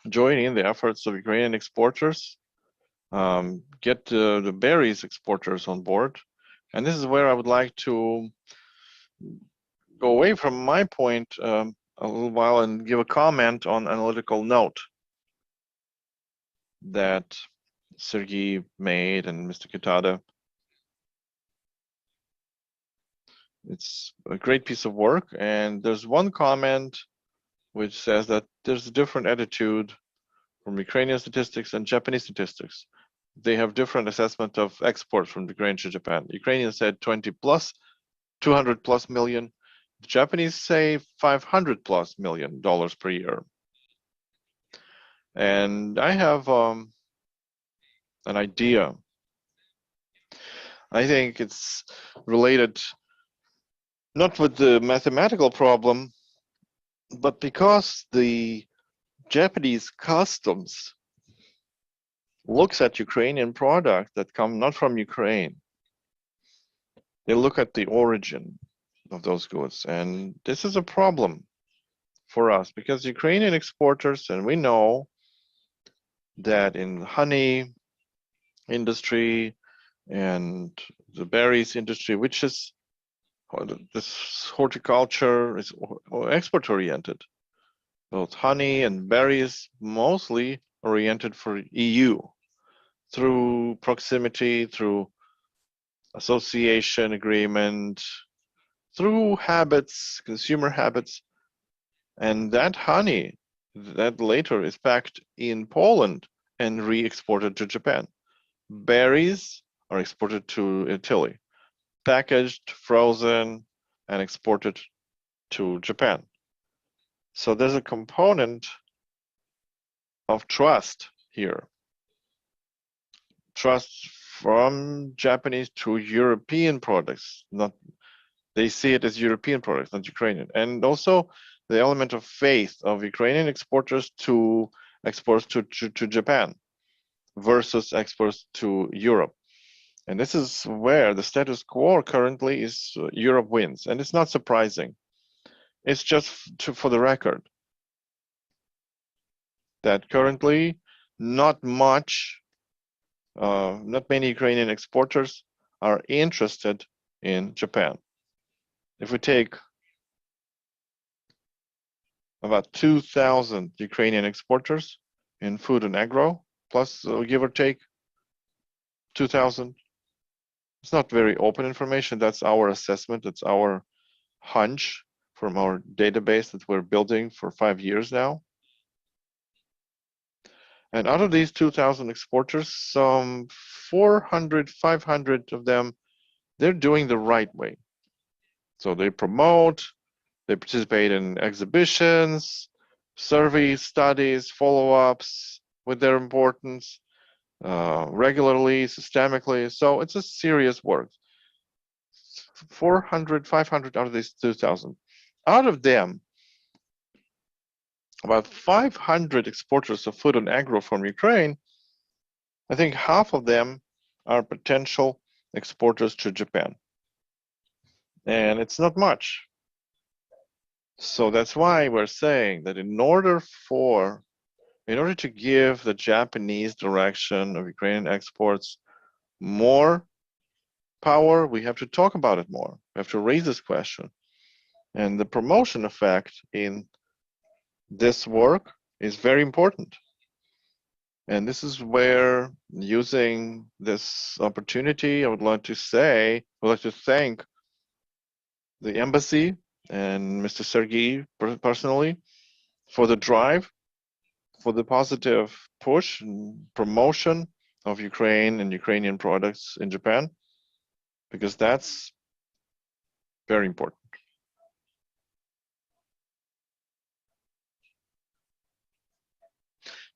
join in the efforts of Ukrainian exporters, get the berries exporters on board. And this is where I would like to go away from my point a little while and give a comment on analytical note that Sergey made and Mr. Kitada. It's a great piece of work, and there's one comment which says that there's a different attitude from Ukrainian statistics and Japanese statistics. They have different assessment of exports from Ukraine to Japan. Ukrainians said 20 plus, 200 plus million. The Japanese say 500 plus million dollars per year. And I have an idea. I think it's related not with the mathematical problem, but because the Japanese customs looks at Ukrainian products that come not from Ukraine. They look at the origin of those goods, and this is a problem for us because Ukrainian exporters, and we know that in the honey industry and the berries industry, which is this horticulture is export oriented. Both honey and berries mostly oriented for EU through proximity, through association agreement, through habits, consumer habits. And that honey that later is packed in Poland and re-exported to Japan. Berries are exported to Italy, packaged, frozen, and exported to Japan. So there's a component of trust here. Trust from Japanese to European products. They see it as European products, not Ukrainian. And also the element of faith of Ukrainian exporters to exports to Japan versus exports to Europe. And this is where the status quo currently is Europe wins. And it's not surprising. It's just for the record that currently not many Ukrainian exporters are interested in Japan. If we take about 2,000 Ukrainian exporters in food and agro, plus give or take 2,000, it's not very open information. That's our assessment. That's our hunch from our database that we're building for 5 years now. And out of these 2,000 exporters, some 400, 500 of them, they're doing the right way. So they promote, they participate in exhibitions, surveys, studies, follow-ups with their importance, regularly, systemically. So it's a serious work. 400, 500 out of these 2,000. Out of them, about 500 exporters of food and agro from Ukraine, I think half of them are potential exporters to Japan. And it's not much. So that's why we're saying that in order to give the Japanese direction of Ukrainian exports more power, we have to talk about it more. We have to raise this question. And the promotion effect in this work is very important. And this is where, using this opportunity, I would like to thank the embassy and Mr. Sergey personally for the drive, for the positive push and promotion of Ukraine and Ukrainian products in Japan, because that's very important.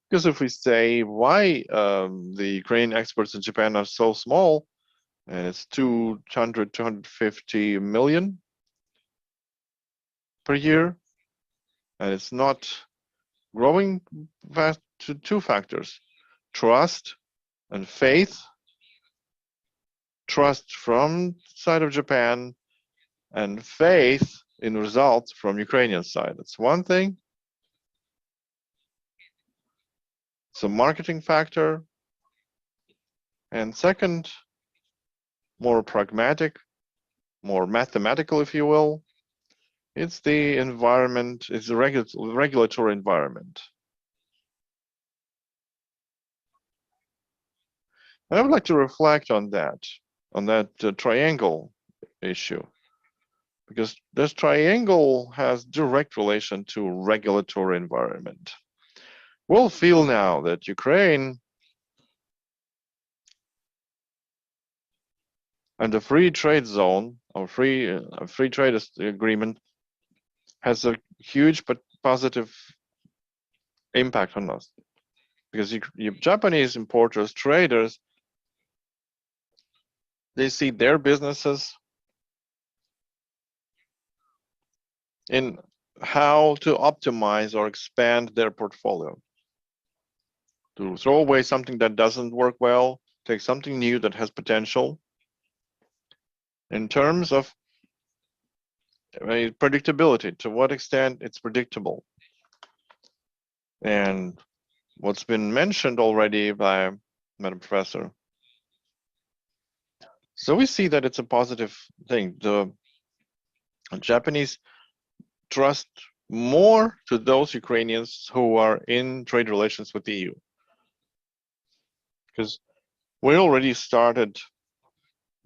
Because if we say why the Ukrainian exports in Japan are so small, and it's 200, 250 million per year, and it's not growing fast, to two factors: trust and faith. Trust from the side of Japan and faith in results from Ukrainian side. That's one thing. It's a marketing factor. And second, more pragmatic, more mathematical, if you will, it's the environment, it's the regulatory environment. And I would like to reflect on that triangle issue, because this triangle has direct relation to regulatory environment. We'll feel now that Ukraine and the free trade zone or free trade agreement has a huge but positive impact on us, because Japanese importers, traders, they see their businesses in how to optimize or expand their portfolio, to throw away something that doesn't work well, take something new that has potential. In terms of predictability, to what extent it's predictable. And what's been mentioned already by Madam Professor. So we see that it's a positive thing. The Japanese trust more to those Ukrainians who are in trade relations with the EU. Because we already started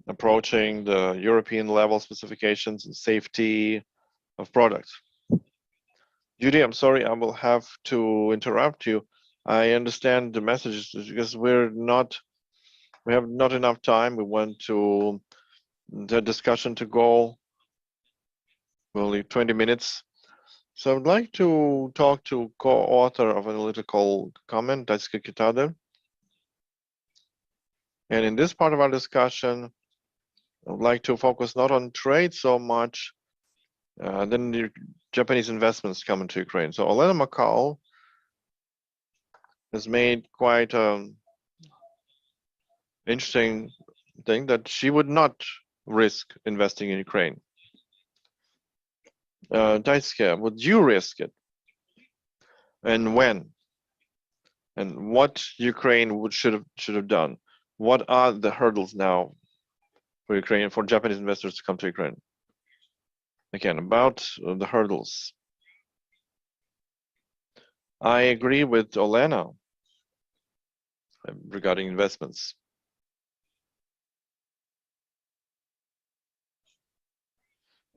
approaching the European level specifications and safety of products. Judy, I'm sorry, I will have to interrupt you. I understand the messages because we have not enough time. We want to the discussion to go. We'll leave 20 minutes. So I would like to talk to co-author of an analytical comment, Daisuke Kitade. And in this part of our discussion, I would like to focus not on trade so much, then the Japanese investments come into Ukraine. So Olena Makao has made quite an interesting thing that she would not risk investing in Ukraine. Daisuke, would you risk it? And when? And what Ukraine should have done? What are the hurdles now for Ukraine, for Japanese investors to come to Ukraine? Again, about the hurdles. I agree with Olena regarding investments.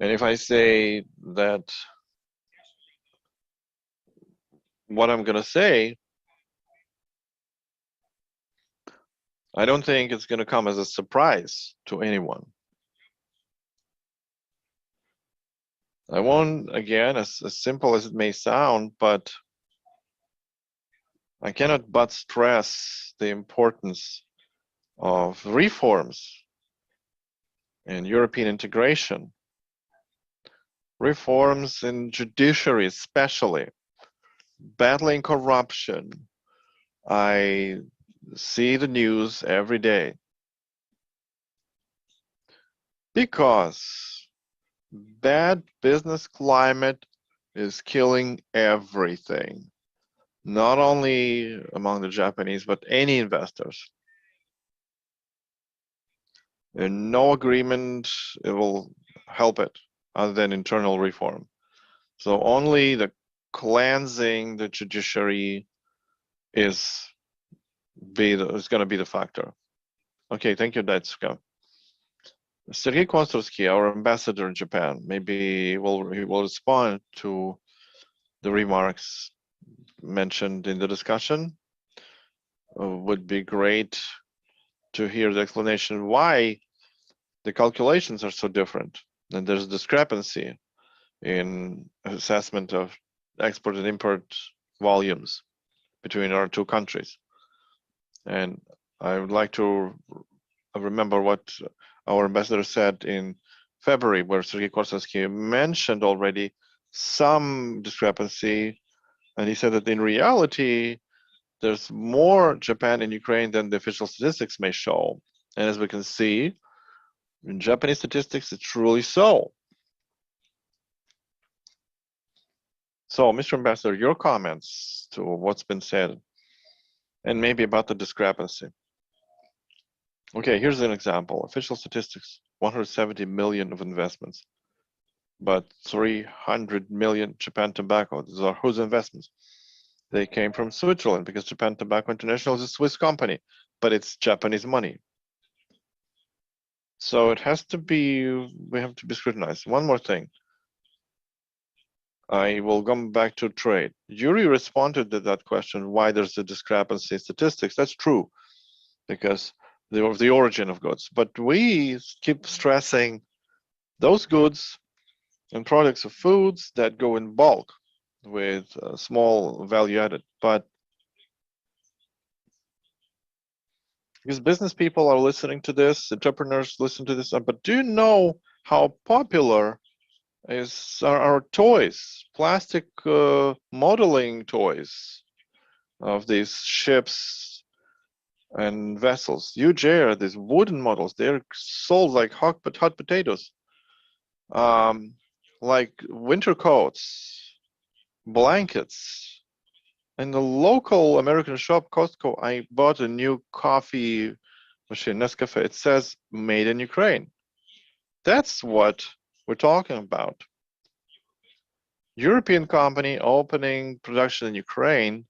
And if I say that what I'm going to say, I don't think it's going to come as a surprise to anyone. I won't, again, as simple as it may sound, but I cannot but stress the importance of reforms in European integration, reforms in judiciary especially, battling corruption. I see the news every day because bad business climate is killing everything, not only among the Japanese, but any investors. And no agreement it will help it other than internal reform. So only the cleansing the judiciary is going to be the factor. Okay, thank you, Daisuke. Sergey Korsensky, our ambassador in Japan, maybe he will respond to the remarks mentioned in the discussion. Would be great to hear the explanation why the calculations are so different and there's a discrepancy in assessment of export and import volumes between our two countries. And I would like to remember what our ambassador said in February, where Sergey Korsensky mentioned already some discrepancy, and he said that in reality, there's more Japan in Ukraine than the official statistics may show. And as we can see, in Japanese statistics, it's truly so. So, Mr. Ambassador, your comments to what's been said, and maybe about the discrepancy. Okay, here's an example. Official statistics, 170 million of investments, but 300 million Japan Tobacco. These are whose investments? They came from Switzerland because Japan Tobacco International is a Swiss company, but it's Japanese money. So it has to be, we have to be scrutinized. One more thing. I will come back to trade. Yuri responded to that question, why there's a discrepancy in statistics. That's true, because the origin of goods. But we keep stressing those goods and products of foods that go in bulk with small value added. But because business people are listening to this, entrepreneurs listen to this, but do you know how popular are toys, plastic modeling toys of these ships and vessels? Huge air, these wooden models, they're sold like hot potatoes. Like winter coats, blankets. In the local American shop, Costco, I bought a new coffee machine, Nescafe. It says made in Ukraine. That's what we're talking about. European company opening production in Ukraine.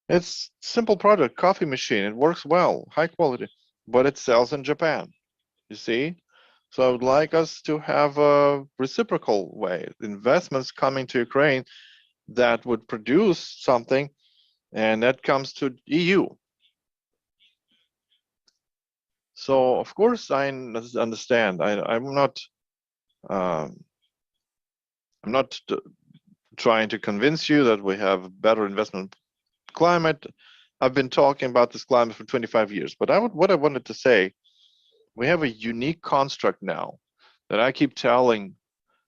It's simple product, coffee machine. It works well, high quality, but it sells in Japan. You see? So I would like us to have a reciprocal way, investments coming to Ukraine that would produce something, and that comes to EU. So of course I understand. I'm not trying to convince you that we have a better investment climate. I've been talking about this climate for 25 years, but what I wanted to say, we have a unique construct now that I keep telling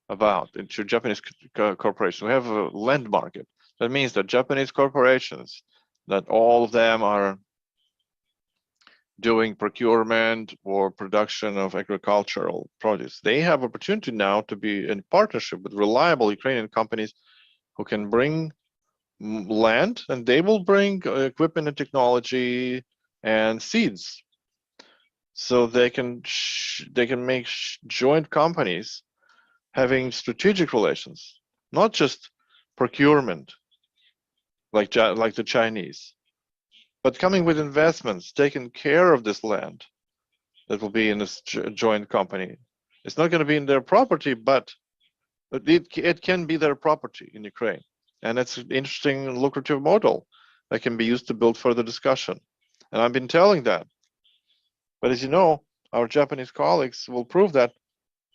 about into Japanese corporations. We have a land market. That means that Japanese corporations, that all of them are doing procurement or production of agricultural produce. They have opportunity now to be in partnership with reliable Ukrainian companies who can bring land, and they will bring equipment and technology and seeds. So they can make joint companies having strategic relations, not just procurement like the Chinese, but coming with investments, taking care of this land that will be in this joint company. It's not going to be in their property, but it can be their property in Ukraine. And it's an interesting, lucrative model that can be used to build further discussion. And I've been telling that. But as you know, our Japanese colleagues will prove that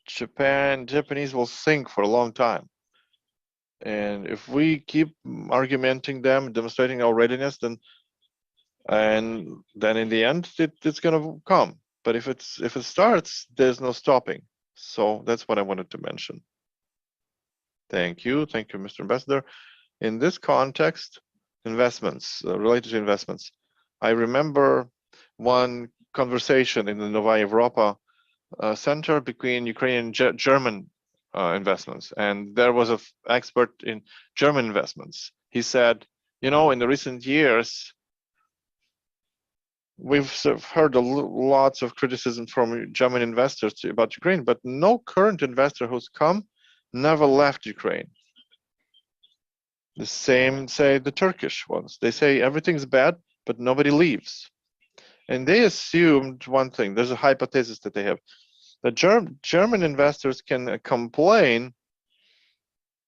Japanese will think for a long time. And if we keep argumenting them, demonstrating our readiness, then in the end, it's going to come. But if it starts, there's no stopping. So that's what I wanted to mention. Thank you, Mr. Ambassador. In this context, investments, related to investments, I remember one conversation in the Novaya Europa center between Ukrainian and German investments, and there was an expert in German investments. He said, in the recent years, we've heard lots of criticism from German investors about Ukraine, but no current investor who's come never left Ukraine. The same say the Turkish ones. They say everything's bad, but nobody leaves. And they assumed one thing. There's a hypothesis that they have. The German investors can complain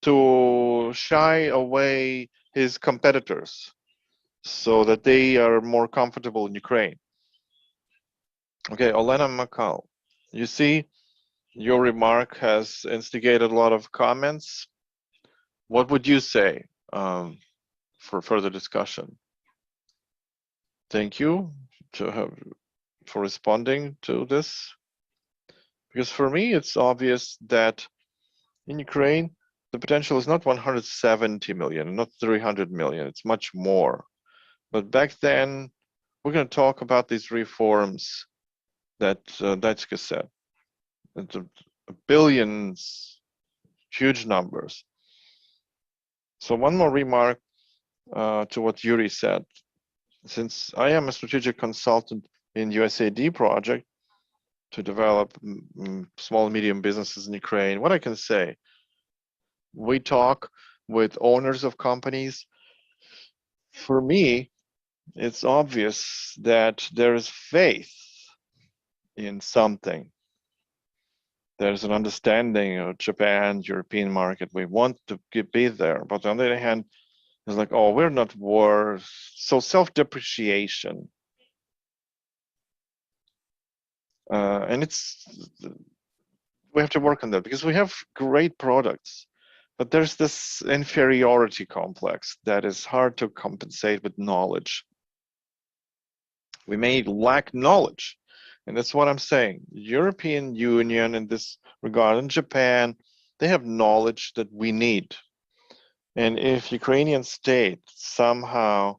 to shy away his competitors so that they are more comfortable in Ukraine. Okay, Olena Makal, you see, your remark has instigated a lot of comments. What would you say for further discussion? Thank you for responding to this. Because for me, it's obvious that in Ukraine, the potential is not 170 million, not 300 million, it's much more. But back then, we're going to talk about these reforms that Datska said. It's billions, huge numbers. So one more remark to what Yuri said. Since I am a strategic consultant in USAID project to develop small and medium businesses in Ukraine, what I can say, we talk with owners of companies. For me, it's obvious that there is faith in something. There's an understanding of Japan, European market. We want to be there. But on the other hand, it's like, oh, we're not war. So self-depreciation. And we have to work on that because we have great products. But there's this inferiority complex that is hard to compensate with knowledge. We may lack knowledge. And that's what I'm saying. European Union in this regard, and Japan, they have knowledge that we need. And if Ukrainian state somehow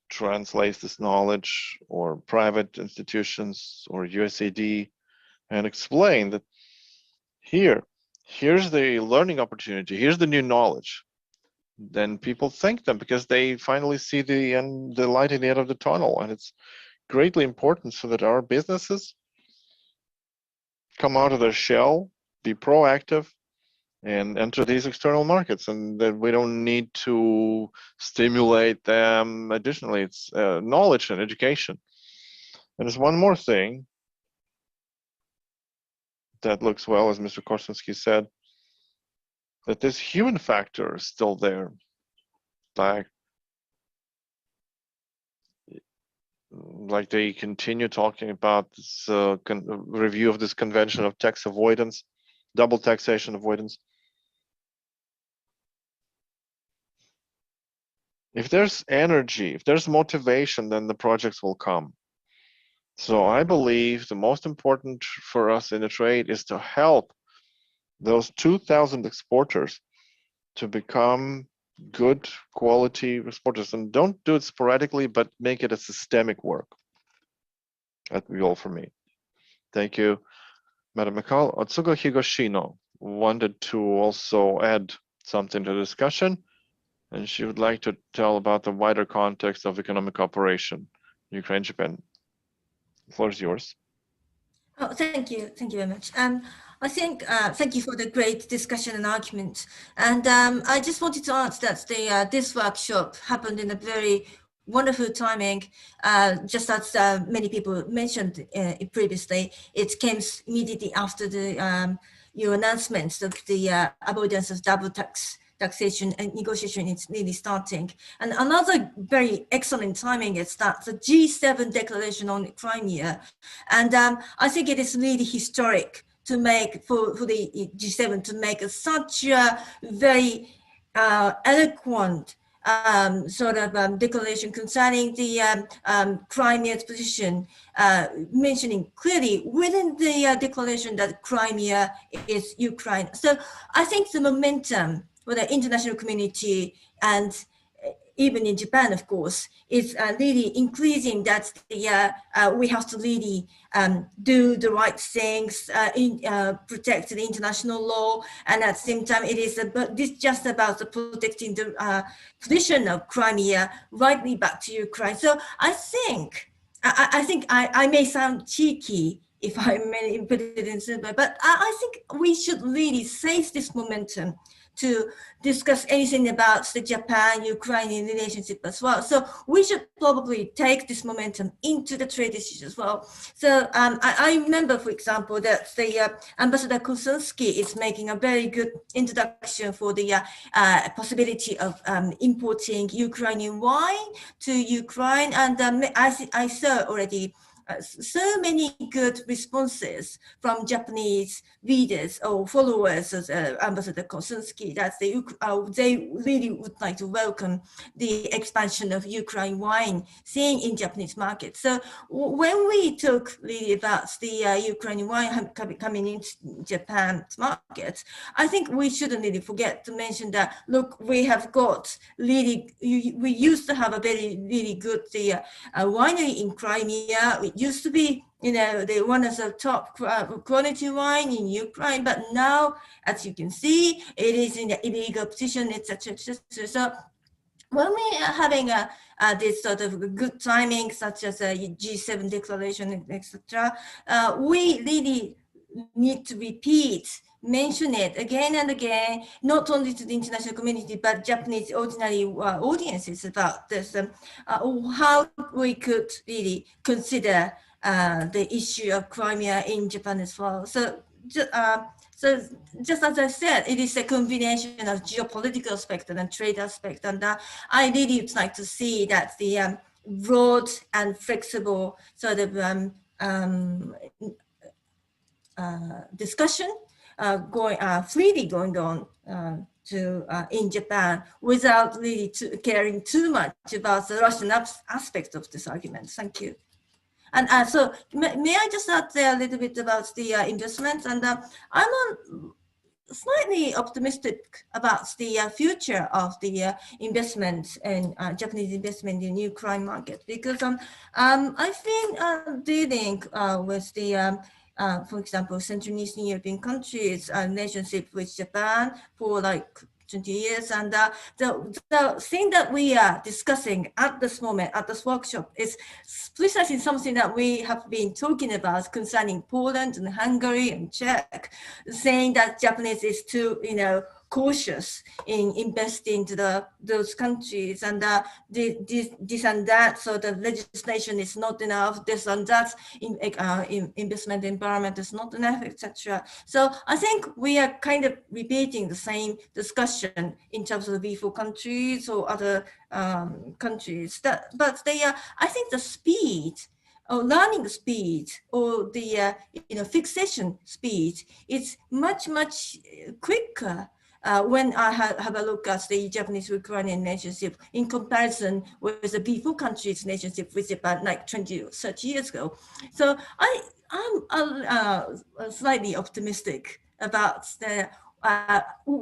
translates this knowledge, or private institutions or USAID, and explain that here's the learning opportunity, here's the new knowledge, then people thank them because they finally see the light in the end of the tunnel. And it's greatly important so that our businesses come out of their shell, be proactive, and enter these external markets, and that we don't need to stimulate them additionally. It's knowledge and education. And there's one more thing that looks well, as Mr. Korsensky said, that this human factor is still there. Like they continue talking about this review of this convention of tax avoidance, double taxation avoidance. If there's energy, if there's motivation, then the projects will come. So I believe the most important for us in the trade is to help those 2,000 exporters to become good quality exporters, and don't do it sporadically, but make it a systemic work. That'd be all for me. Thank you, Madam Mikal. Otsugo Higoshino wanted to also add something to the discussion, and she would like to tell about the wider context of economic cooperation, Ukraine, Japan. The floor is yours. Oh, thank you very much. I think thank you for the great discussion and argument. And I just wanted to add that this workshop happened in a very wonderful timing. Just as many people mentioned previously, it came immediately after your announcements of the avoidance of double taxation and negotiation is really starting. And another very excellent timing is that the G7 declaration on Crimea. And I think it is really historic to make for the G7 to make such a very eloquent declaration concerning the Crimea's position, mentioning clearly within the declaration that Crimea is Ukraine. So I think the momentum for the international community and even in Japan, of course, is really increasing that we have to really do the right things, protect the international law, and at the same time, it is just about protecting the position of Crimea rightly back to Ukraine. So I think I may sound cheeky if I may put it in simple, but I think we should really seize this momentum to discuss anything about the Japan-Ukrainian relationship as well. So we should probably take this momentum into the trade issues as well. So I remember, for example, that the Ambassador Korsensky is making a very good introduction for the possibility of importing Ukrainian wine to Ukraine. And I saw already so many good responses from Japanese readers or followers of Ambassador Korsensky that they really would like to welcome the expansion of Ukraine wine seen in Japanese market. So when we talk really about the Ukrainian wine coming into Japan's market, I think we shouldn't really forget to mention that, look, we have got really, we used to have a really good winery in Crimea. It used to be, one of the top quality wine in Ukraine, but now, as you can see, it is in the illegal position, etc., etc. So when we are having this sort of good timing, such as a G7 declaration, etc., we really need to mention it again and again, not only to the international community, but Japanese ordinary audiences about this, how we could really consider the issue of Crimea in Japan as well. So just as I said, it is a combination of geopolitical aspect and trade aspect, and I really would like to see that the broad and flexible sort of discussion freely going on in Japan without really caring too much about the Russian aspect of this argument. Thank you. And so may I just add a little bit about the investments? And I'm slightly optimistic about the future of the investment and Japanese investment in Ukraine market, because I've been dealing with the for example, Central and Eastern European countries' relationship with Japan for like 20 years. And the thing that we are discussing at this moment, at this workshop, is precisely something that we have been talking about concerning Poland and Hungary and Czech, saying that Japanese is too, cautious in investing to those countries, and this and that. So the legislation is not enough. This and that investment environment is not enough, etc. So I think we are kind of repeating the same discussion in terms of the V4 countries or other countries. But they are. I think the speed, or learning speed, or the fixation speed is much quicker when I have a look at the Japanese-Ukrainian relationship in comparison with the V4 countries' relationship with Japan like 20 or 30 years ago. So I'm slightly optimistic about the.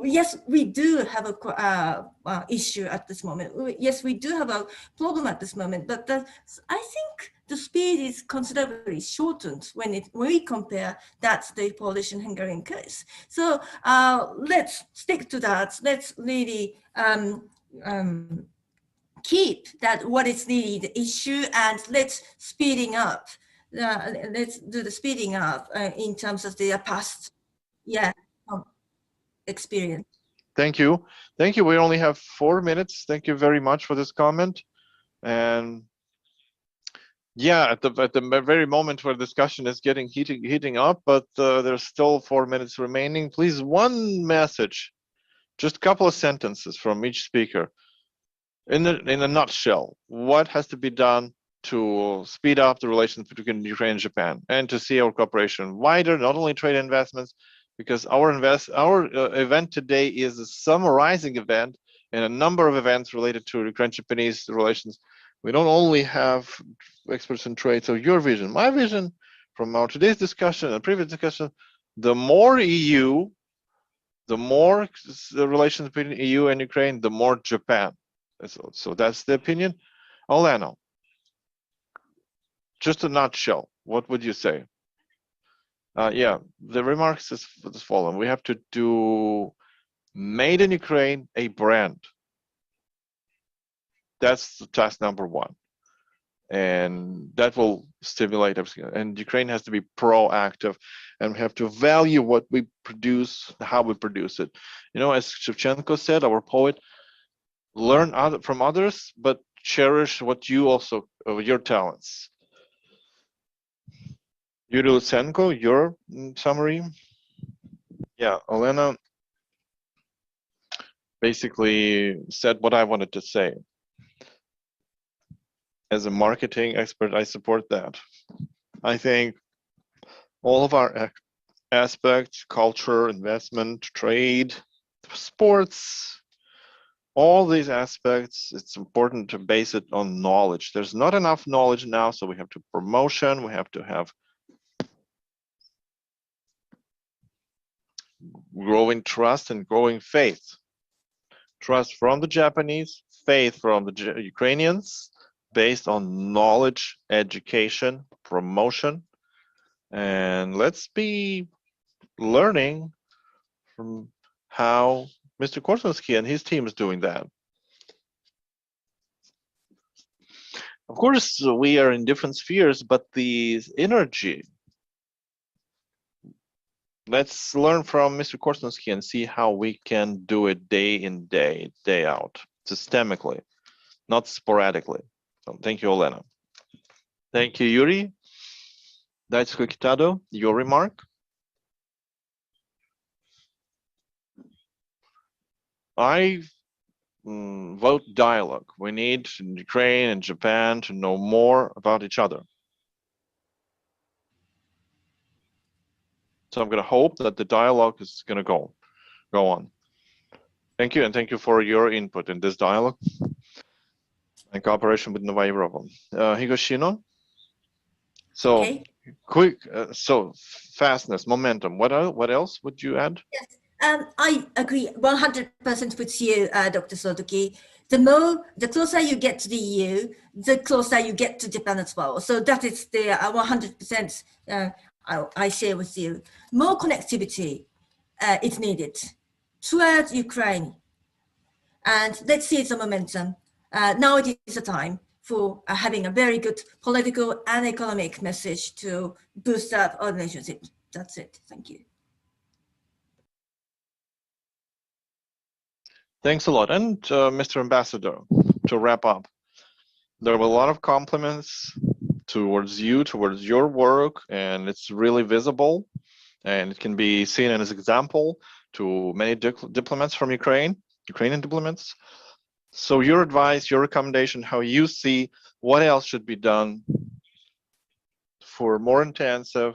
Yes, we do have a issue at this moment. Yes, we do have a problem at this moment, but I think the speed is considerably shortened when we compare that to the Polish and Hungarian case. So let's stick to that. Let's really keep that what is really the issue, and let's speeding up. Let's do the speeding up in terms of the past, experience. Thank you. Thank you. We only have 4 minutes. Thank you very much for this comment. And yeah, at the very moment where discussion is getting heating up, but there's still 4 minutes remaining. Please, one message, just a couple of sentences from each speaker. In a nutshell, what has to be done to speed up the relations between Ukraine and Japan, and to see our cooperation wider, not only trade investments, because our event today is a summarizing event and a number of events related to Ukraine-Japanese relations. We don't only have experts in trade. So your vision, my vision, from our today's discussion and previous discussion, the more EU, the more the relations between EU and Ukraine, the more Japan. So that's the opinion. Olena, just a nutshell, what would you say? Yeah, the remarks is as follows. We have to do made in Ukraine a brand. That's the task number one. And that will stimulate everything. And Ukraine has to be proactive, and we have to value what we produce, how we produce it. As Shevchenko said, our poet, learn from others, but cherish what you also, your talents. Yuri Lutsenko, your summary? Yeah, Olena basically said what I wanted to say. As a marketing expert, I support that. I think all of our aspects, culture, investment, trade, sports, all these aspects, it's important to base it on knowledge. There's not enough knowledge now, so we have to promotion, we have to have growing trust and growing faith. Trust from the Japanese, faith from the Ukrainians, based on knowledge, education, promotion. And let's be learning from how Mr. Korsensky and his team is doing that. Of course, we are in different spheres, but the energy, let's learn from Mr. Korsensky and see how we can do it day in, day out, systemically, not sporadically. So thank you, Olena. Thank you, Yuri. Daitsuko Kitado, your remark? I vote dialogue. We need Ukraine and Japan to know more about each other. So I'm going to hope that the dialogue is going to go on. Thank you, and thank you for your input in this dialogue and cooperation with Novaya Europa. Higoshino. So okay. Quick, so fastness, momentum. What else would you add? Yes, I agree 100% with you, Dr. Sotoki. The closer you get to the EU, the closer you get to Japan as well. So that is the 100% I share with you. More connectivity is needed towards Ukraine, And let's seize the momentum. Now it is the time for having a very good political and economic message to boost up our relationship. That's it. Thank you. Thanks a lot. And Mr. Ambassador, to wrap up, there were a lot of compliments towards you, towards your work, and it's really visible, and it can be seen as an example to many diplomats from Ukrainian diplomats. So your advice, your recommendation, how you see what else should be done for more intensive,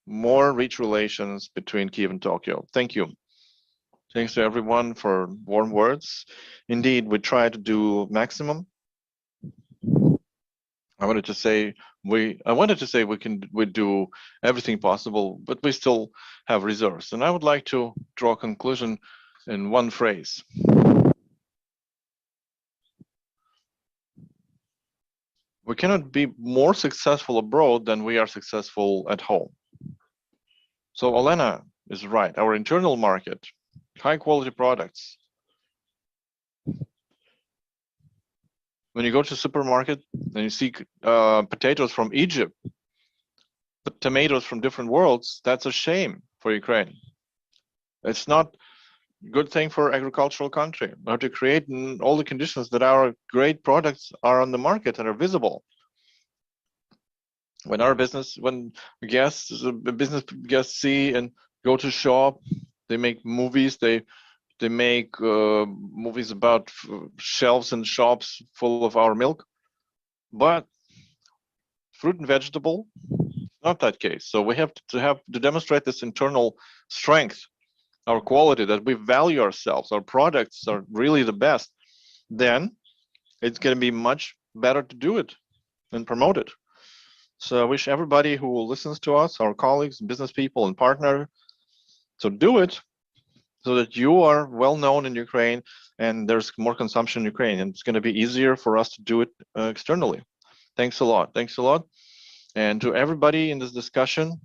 more rich relations between Kyiv and Tokyo. Thank you. Thanks to everyone for warm words. Indeed, we try to do maximum. I wanted to say we do everything possible, but we still have reserves. And I would like to draw a conclusion in one phrase. We cannot be more successful abroad than we are successful at home. So Olena is right. Our internal market, high quality products. When you go to the supermarket and you see potatoes from Egypt, but tomatoes from different worlds, that's a shame for Ukraine. It's not a good thing for agricultural country. We have to create all the conditions that our great products are on the market and are visible. When business guests see and go to shop, they make movies, they make movies about shelves and shops full of our milk, but fruit and vegetable, not that case. So we have to demonstrate this internal strength, our quality, that we value ourselves, our products are really the best. Then it's going to be much better to do it and promote it. So I wish everybody who listens to us, our colleagues, business people, and partner, to do it, so that you are well known in Ukraine and there's more consumption in Ukraine, and it's going to be easier for us to do it externally. Thanks a lot. Thanks a lot. And to everybody in this discussion,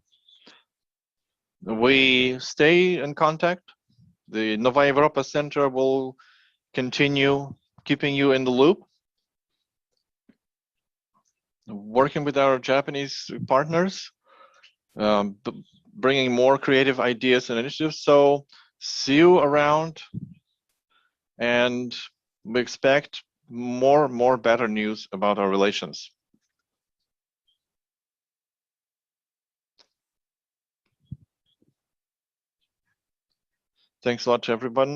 we stay in contact. The Nova Europa Center will continue keeping you in the loop, working with our Japanese partners, bringing more creative ideas and initiatives. So see you around, and we expect more better news about our relations. Thanks a lot to everyone.